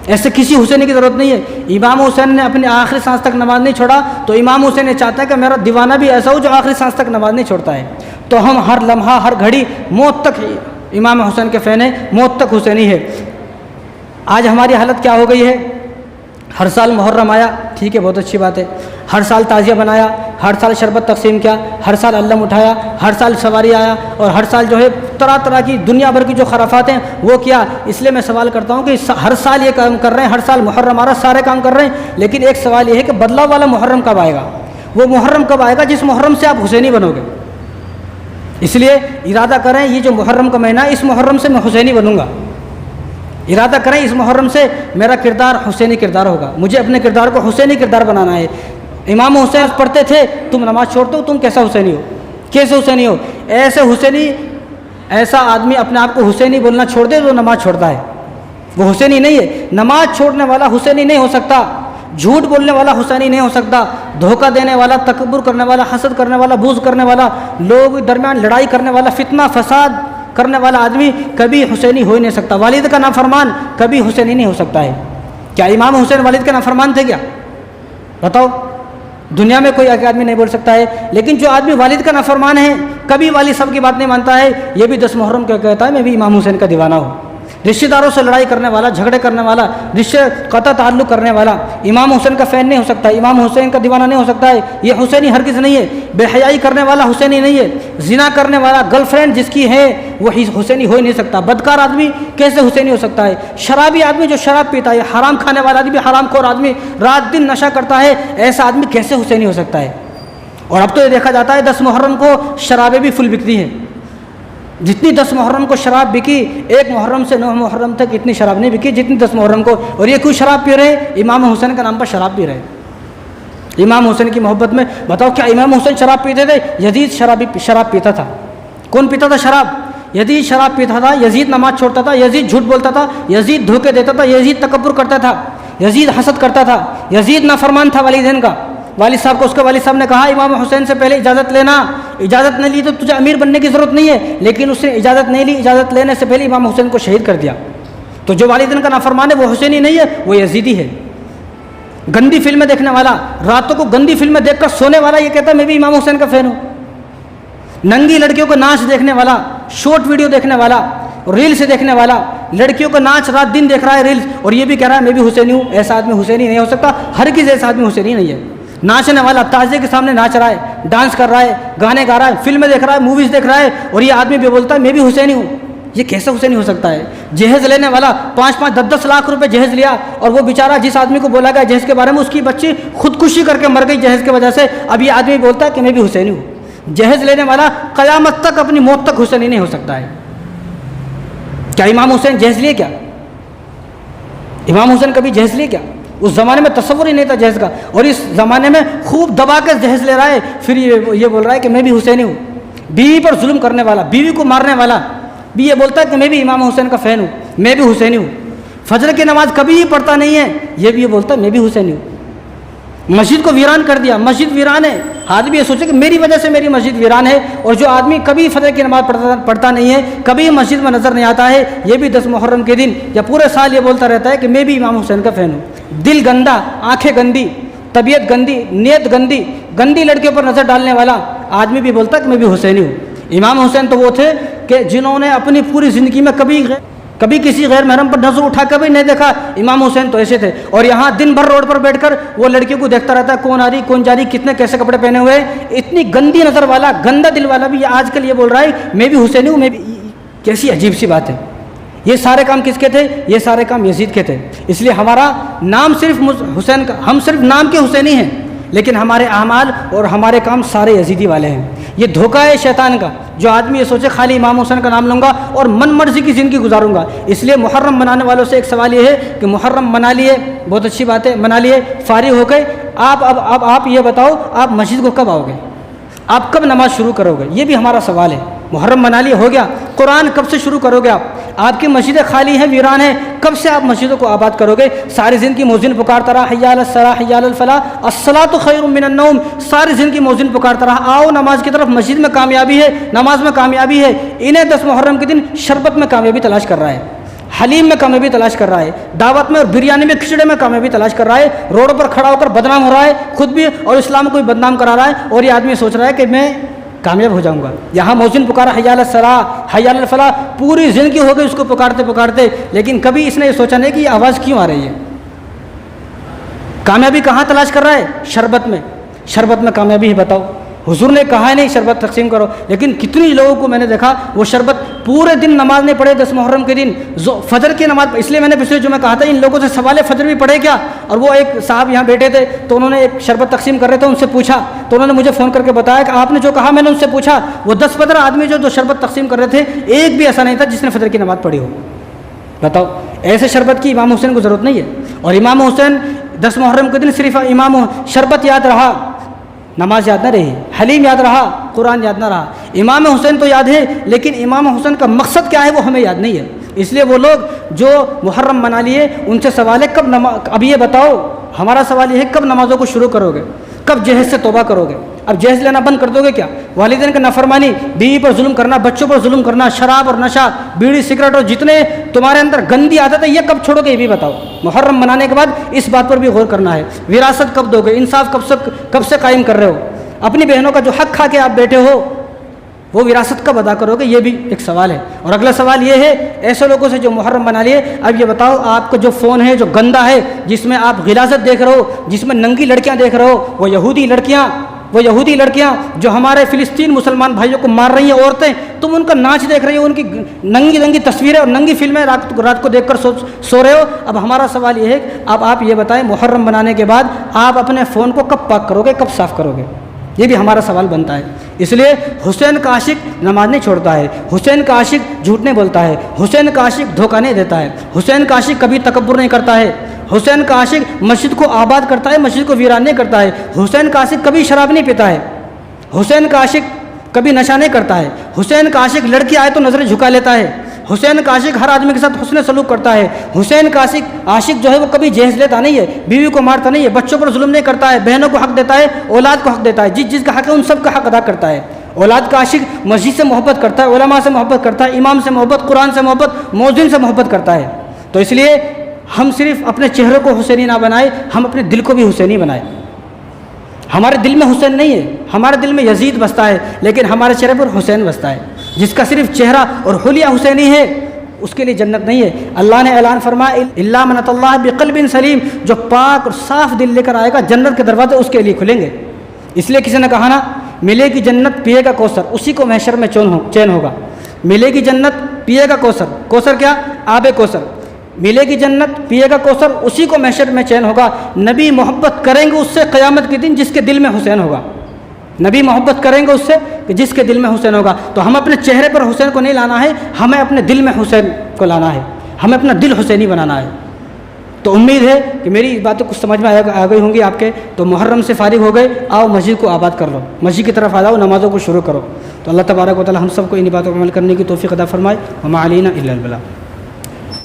ایسے کسی حسینی کی ضرورت نہیں ہے۔ امام حسین نے اپنی آخری سانس تک نماز نہیں چھوڑا، تو امام حسین یہ چاہتا ہے کہ میرا دیوانہ بھی ایسا ہو جو آخری سانس تک نماز نہیں چھوڑتا ہے۔ تو ہم ہر لمحہ ہر گھڑی موت تک امام حسین کے فین ہیں، موت تک حسینی ہے۔ آج ہماری حالت کیا ہو گئی ہے؟ ہر سال محرم آیا، ٹھیک ہے بہت اچھی بات ہے، ہر سال تعزیہ بنایا، ہر سال شربت تقسیم کیا، ہر سال علم اٹھایا، ہر سال سواری آیا، اور ہر سال جو ہے طرح طرح کی دنیا بھر کی جو خرافات ہیں وہ کیا۔ اس لیے میں سوال کرتا ہوں کہ ہر سال یہ کام کر رہے ہیں، ہر سال محرم آ رہا، سارے کام کر رہے ہیں، لیکن ایک سوال یہ ہے کہ بدلاؤ والا محرم کب آئے گا؟ وہ محرم کب آئے گا جس محرم سے آپ حسینی بنو گے؟ اس لیے ارادہ کریں یہ جو محرم کا مہینہ ہے، اس محرم سے میں حسینی بنوں گا۔ ارادہ کریں اس محرم سے میرا کردار حسینی کردار ہوگا، مجھے اپنے کردار کو حسینی کردار بنانا ہے۔ امام حسین پڑھتے تھے، تم نماز چھوڑتے ہو، تم کیسا حسینی ہو؟ کیسے حسینی ہو؟ ایسے حسینی، ایسا آدمی اپنے آپ کو حسینی بولنا چھوڑ دے تو نماز چھوڑتا ہے، وہ حسینی نہیں ہے۔ نماز چھوڑنے والا حسینی نہیں ہو سکتا، جھوٹ بولنے والا حسینی نہیں ہو سکتا، دھوکہ دینے والا، تکبر کرنے والا، حسد کرنے والا، بغض کرنے والا، لوگوں کے درمیان لڑائی کرنے والا، فتنہ فساد کرنے والا آدمی کبھی حسینی ہو ہی نہیں سکتا۔ والد کا نافرمان کبھی حسینی نہیں ہو سکتا ہے۔ کیا امام حسین والد کے نافرمان تھے کیا؟ بتاؤ، دنیا میں کوئی آدمی نہیں بول سکتا ہے۔ لیکن جو آدمی والد کا نافرمان ہے، کبھی والد صاحب کی بات نہیں مانتا ہے، یہ بھی 10 محرم کا کہتا ہے میں بھی امام حسین کا دیوانہ ہوں۔ رشتہ داروں سے لڑائی کرنے والا، جھگڑے کرنے والا، رشتے قطع تعلق کرنے والا امام حسین کا فین نہیں ہو سکتا، امام حسین کا دیوانہ نہیں ہو سکتا ہے، یہ حسینی ہرگز نہیں ہے۔ بے حیائی کرنے والا حسینی نہیں ہے، زنا کرنے والا، گرل فرینڈ جس کی ہے وہ حسینی ہو ہی نہیں سکتا۔ بدکار آدمی کیسے حسینی ہو سکتا ہے؟ شرابی آدمی جو شراب پیتا ہے، حرام کھانے والا آدمی، حرام خور آدمی، رات دن نشہ کرتا ہے، ایسا آدمی کیسے حسینی ہو سکتا ہے؟ اور اب تو یہ دیکھا جاتا ہے 10 محرم کو شرابیں بھی فل بکتی ہیں۔ جتنی 10 محرم کو شراب بکی، 1 محرم سے 9 محرم تک اتنی شراب نہیں بکی جتنی 10 محرم کو۔ اور یہ کیوں شراب پی رہے؟ امام حسین کا نام پر شراب پی رہے، امام حسین کی محبت میں۔ بتاؤ کیا امام حسین شراب پیتے تھے؟ یزید شراب پیتا تھا۔ کون پیتا تھا شراب؟ یزید شراب پیتا تھا، یزید نماز چھوڑتا تھا، یزید جھوٹ بولتا تھا، یزید دھوکے دیتا تھا، یزید تکبر کرتا تھا، یزید حسد کرتا تھا، یزید نافرمان تھا والدین کا، والد صاحب کو اس کے والد صاحب نے کہا امام حسین سے پہلے اجازت لینا، اجازت نہیں لی تو تجھے امیر بننے کی ضرورت نہیں ہے، لیکن اس نے اجازت نہیں لی، اجازت لینے سے پہلے امام حسین کو شہید کر دیا۔ تو جو والدین کا نافرمان ہے وہ حسینی نہیں ہے، وہ یزیدی ہے۔ گندی فلمیں دیکھنے والا، راتوں کو گندی فلمیں دیکھ کر سونے والا، یہ کہتا ہے میں بھی امام حسین کا فین ہوں۔ ننگی لڑکیوں کو ناچ دیکھنے والا، شارٹ ویڈیو دیکھنے والا، ریلز دیکھنے والا، لڑکیوں کو ناچ رات دن دیکھ رہا ہے ریلز، اور یہ بھی کہہ رہا ہے میں بھی حسینی ہوں، ایسا آدمی حسینی نہیں ہو سکتا، ہرگز ایسا آدمی حسینی نہیں ہے۔ ناچنے والا تازیے کے سامنے ناچ رہا ہے، ڈانس کر رہا ہے، گانے گا رہا ہے، فلمیں دیکھ رہا ہے، موویز دیکھ رہا ہے، اور یہ آدمی بھی بولتا ہے میں بھی حسینی ہوں، یہ کیسے حسینی ہو سکتا ہے؟ جہیز لینے والا 5-5 10-10 لاکھ روپے جہیز لیا، اور وہ بیچارہ جس آدمی کو بولا گیا جہیز کے بارے میں اس کی بچی خودکشی کر کے مر گئی جہیز کی وجہ سے، اب یہ آدمی بولتا ہے کہ میں بھی حسینی ہوں۔ جہیز لینے والا قیامت تک اپنی موت تک حسینی نہیں ہو سکتا ہے۔ کیا امام حسین جہیز لیے کیا؟ امام حسین کبھی جہیز لیے کیا؟ اس زمانے میں تصور ہی نہیں تھا جہیز کا، اور اس زمانے میں خوب دبا کے جہیز لے رہا ہے، پھر یہ بول رہا ہے کہ میں بھی حسینی ہوں۔ بیوی پر ظلم کرنے والا، بیوی کو مارنے والا بھی یہ بولتا ہے کہ میں بھی امام حسین کا فین ہوں، میں بھی حسینی ہوں۔ فجر کی نماز کبھی ہی پڑھتا نہیں ہے، یہ بھی یہ بولتا ہے میں بھی حسینی ہوں۔ مسجد کو ویران کر دیا، مسجد ویران ہے، آدمی یہ سوچے کہ میری وجہ سے میری مسجد ویران ہے، اور جو آدمی کبھی فجر کی نماز پڑھتا نہیں ہے، کبھی مسجد میں نظر نہیں آتا ہے، یہ بھی 10 محرم کے دن یا پورے سال یہ بولتا رہتا ہے کہ میں بھی امام حسین کا فین ہوں۔ دل گندا، آنکھیں گندی، طبیعت گندی، نیت گندی، گندی لڑکیوں پر نظر ڈالنے والا آدمی بھی بولتا ہے کہ میں بھی حسینی ہوں۔ امام حسین تو وہ تھے کہ جنہوں نے اپنی پوری زندگی میں کبھی کسی غیر محرم پر نظر اٹھا کبھی نہیں دیکھا، امام حسین تو ایسے تھے۔ اور یہاں دن بھر روڈ پر بیٹھ کر وہ لڑکیوں کو دیکھتا رہتا ہے، کون آ رہی کون جا رہی، کتنے کیسے کپڑے پہنے ہوئے، اتنی گندی نظر والا، گندا دل والا بھی آج کل یہ بول رہا ہے میں بھی حسینی ہوں، میں بھی۔ کیسی عجیب سی بات ہے۔ یہ سارے کام کس کے تھے؟ یہ سارے کام یزید کے تھے۔ اس لیے ہمارا نام صرف حسین کا، ہم صرف نام کے حسینی ہیں، لیکن ہمارے اعمال اور ہمارے کام سارے یزیدی والے ہیں۔ یہ دھوکہ ہے شیطان کا، جو آدمی یہ سوچے خالی امام حسین کا نام لوں گا اور من مرضی کی زندگی گزاروں گا۔ اس لیے محرم منانے والوں سے ایک سوال یہ ہے کہ محرم منا لیے، بہت اچھی بات ہے، منا لیے، فارغ ہو گئے، اب آپ یہ بتاؤ آپ مسجد کو کب آؤ گے؟ آپ کب نماز شروع کرو گے؟ یہ بھی ہمارا سوال ہے۔ محرم منا لیے، ہو گیا، قرآن کب سے شروع کرو گے آپ کی مسجدیں خالی ہیں، ویران ہیں، کب سے آپ مسجدوں کو آباد کرو گے؟ ساری زندگی مؤذن پکارتا رہا حی علی الصلاۃ حی علی الفلاح الصلاۃ خیر من النوم، ساری زندگی مؤذن پکارتا رہا آؤ نماز کی طرف، مسجد میں کامیابی ہے، نماز میں کامیابی ہے، انہیں 10 محرم کے دن شربت میں کامیابی تلاش کر رہا ہے، حلیم میں کامیابی تلاش کر رہا ہے، دعوت میں اور بریانی میں کھچڑے میں کامیابی تلاش کر رہا ہے، روڈوں پر کھڑا ہو کر بدنام ہو رہا ہے خود بھی اور اسلام کو بھی بدنام کرا رہا ہے، اور یہ آدمی سوچ رہا ہے کہ میں کامیاب ہو جاؤں گا۔ یہاں مؤذن پکارا حی علی الصلاۃ حی علی الفلاح، پوری زندگی ہو گئی اس کو پکارتے پکارتے، لیکن کبھی اس نے یہ سوچا نہیں کہ یہ آواز کیوں آ رہی ہے۔ کامیابی کہاں تلاش کر رہا ہے؟ شربت میں کامیابی ہے، بتاؤ۔ حضور نے کہا ہے نہیں شربت تقسیم کرو، لیکن کتنی لوگوں کو میں نے دیکھا وہ شربت پورے دن نماز نہیں پڑھے، 10 محرم کے دن فجر کی نماز، اس لیے میں نے پچھلے جمعہ کہا تھا ان لوگوں سے سوال فجر بھی پڑھے کیا، اور وہ ایک صاحب یہاں بیٹھے تھے تو انہوں نے ایک شربت تقسیم کر رہے تھے، ان سے پوچھا تو انہوں نے مجھے فون کر کے بتایا کہ آپ نے جو کہا میں نے ان سے پوچھا، وہ 10-15 آدمی جو شربت تقسیم کر رہے تھے ایک بھی ایسا نہیں تھا جس نے فجر کی نماز پڑھی ہو۔ بتاؤ، ایسے شربت کی امام حسین کو ضرورت نہیں ہے۔ اور امام حسین 10 محرم کے دن صرف شربت یاد رہا، نماز یاد نہ رہی، حلیم یاد رہا، قرآن یاد نہ رہا۔ امام حسین تو یاد ہے، لیکن امام حسین کا مقصد کیا ہے وہ ہمیں یاد نہیں ہے۔ اس لیے وہ لوگ جو محرم منا لیے ان سے سوال ہے کب اب یہ بتاؤ، ہمارا سوال یہ ہے کب نمازوں کو شروع کرو گے، کب جہیز سے توبہ کرو گے؟ اب جہیز لینا بند کر دو گے کیا؟ والدین کا نافرمانی، بیوی پر ظلم کرنا، بچوں پر ظلم کرنا، شراب اور نشہ، بیڑی سگریٹ اور جتنے تمہارے اندر گندی عادت ہے یہ کب چھوڑو گے یہ بھی بتاؤ۔ محرم منانے کے بعد اس بات پر بھی غور کرنا ہے، وراثت کب دو گے، انصاف کب سے قائم کر رہے ہو، اپنی بہنوں کا جو حق کھا کے آپ بیٹھے ہو وہ وراثت کب ادا کرو گے، یہ بھی ایک سوال ہے۔ اور اگلا سوال یہ ہے ایسے لوگوں سے جو محرم بنا لیے، اب یہ بتاؤ آپ کا جو فون ہے جو گندا ہے، جس میں آپ غلاظت دیکھ رہے ہو، جس میں ننگی لڑکیاں دیکھ رہے ہو، وہ یہودی لڑکیاں جو ہمارے فلسطین مسلمان بھائیوں کو مار رہی ہیں، عورتیں، تم ان کا ناچ دیکھ رہی ہو، ان کی ننگی تصویریں اور ننگی فلمیں رات کو دیکھ کر سو رہے ہو۔ اب ہمارا سوال یہ ہے اب آپ یہ بتائیں محرم بنانے کے بعد آپ اپنے فون کو کب پاک کرو گے، کب صاف کرو گے؟ یہ بھی ہمارا سوال بنتا ہے۔ اس لیے حسین کا عاشق نماز نہیں چھوڑتا ہے، حسین کا عاشق جھوٹ نہیں بولتا ہے، حسین کا عاشق دھوکہ نہیں دیتا ہے، حسین کا عاشق کبھی تکبر نہیں کرتا ہے، حسین کا عاشق مسجد کو آباد کرتا ہے، مسجد کو ویران نہیں کرتا ہے، حسین کا عاشق کبھی شراب نہیں پیتا ہے، حسین کا عاشق کبھی نشہ نہیں کرتا ہے، حسین کا عاشق لڑکی آئے تو نظریں جھکا لیتا ہے، حسین کا عاشق ہر آدمی کے ساتھ حسن سلوک کرتا ہے. حسین کا عاشق جو ہے وہ کبھی جہیز لیتا نہیں ہے, بیوی کو مارتا نہیں ہے, بچوں پر ظلم نہیں کرتا ہے, بہنوں کو حق دیتا ہے, اولاد کو حق دیتا ہے, جس کا حق ہے ان سب کا حق ادا کرتا ہے. اولاد کا عاشق مسجد سے محبت کرتا ہے, علماء سے محبت کرتا ہے, امام سے محبت, قرآن سے محبت, مؤذن سے محبت کرتا ہے. تو اس لیے ہم صرف اپنے چہرے کو حسینی نہ بنائیں, ہم اپنے دل کو بھی حسینی بنائیں. ہمارے دل میں حسین نہیں ہے, ہمارے دل میں یزید بستا ہے, لیکن ہمارے چہرے پر حسین بستا ہے. جس کا صرف چہرہ اور حلیہ حسینی ہے اس کے لیے جنت نہیں ہے. اللہ نے اعلان فرمایا الا من اتى اللہ بقلب سلیم, جو پاک اور صاف دل لے کر آئے گا جنت کے دروازے اس کے لیے کھلیں گے. اس لیے کسی نے کہا نا, ملے گی جنت پیے گا کوثر, اسی کو محشر میں چین ہوگا. ملے گی جنت پیے گا کوثر, کوثر کیا؟ آب کوثر. ملے گی جنت پیے گا کوثر, اسی کو محشر میں چین ہوگا. نبی محبت کریں گے اس سے قیامت کے دن جس کے دل میں حسین ہوگا. نبی محبت کریں گے اس سے کہ جس کے دل میں حسین ہوگا. تو ہم اپنے چہرے پر حسین کو نہیں لانا ہے, ہمیں اپنے دل میں حسین کو لانا ہے, ہمیں اپنا دل حسینی بنانا ہے. تو امید ہے کہ میری باتیں کچھ سمجھ میں آ گئی ہوں گی آپ کے. تو محرم سے فارغ ہو گئے, آؤ مسجد کو آباد کر لو, مسجد کی طرف آ جاؤ, نمازوں کو شروع کرو. تو اللہ تبارک و تعالی ہم سب کو ان باتوں کو عمل کرنے کی توفیق عطا فرمائے. وما علینا الا البلاغ.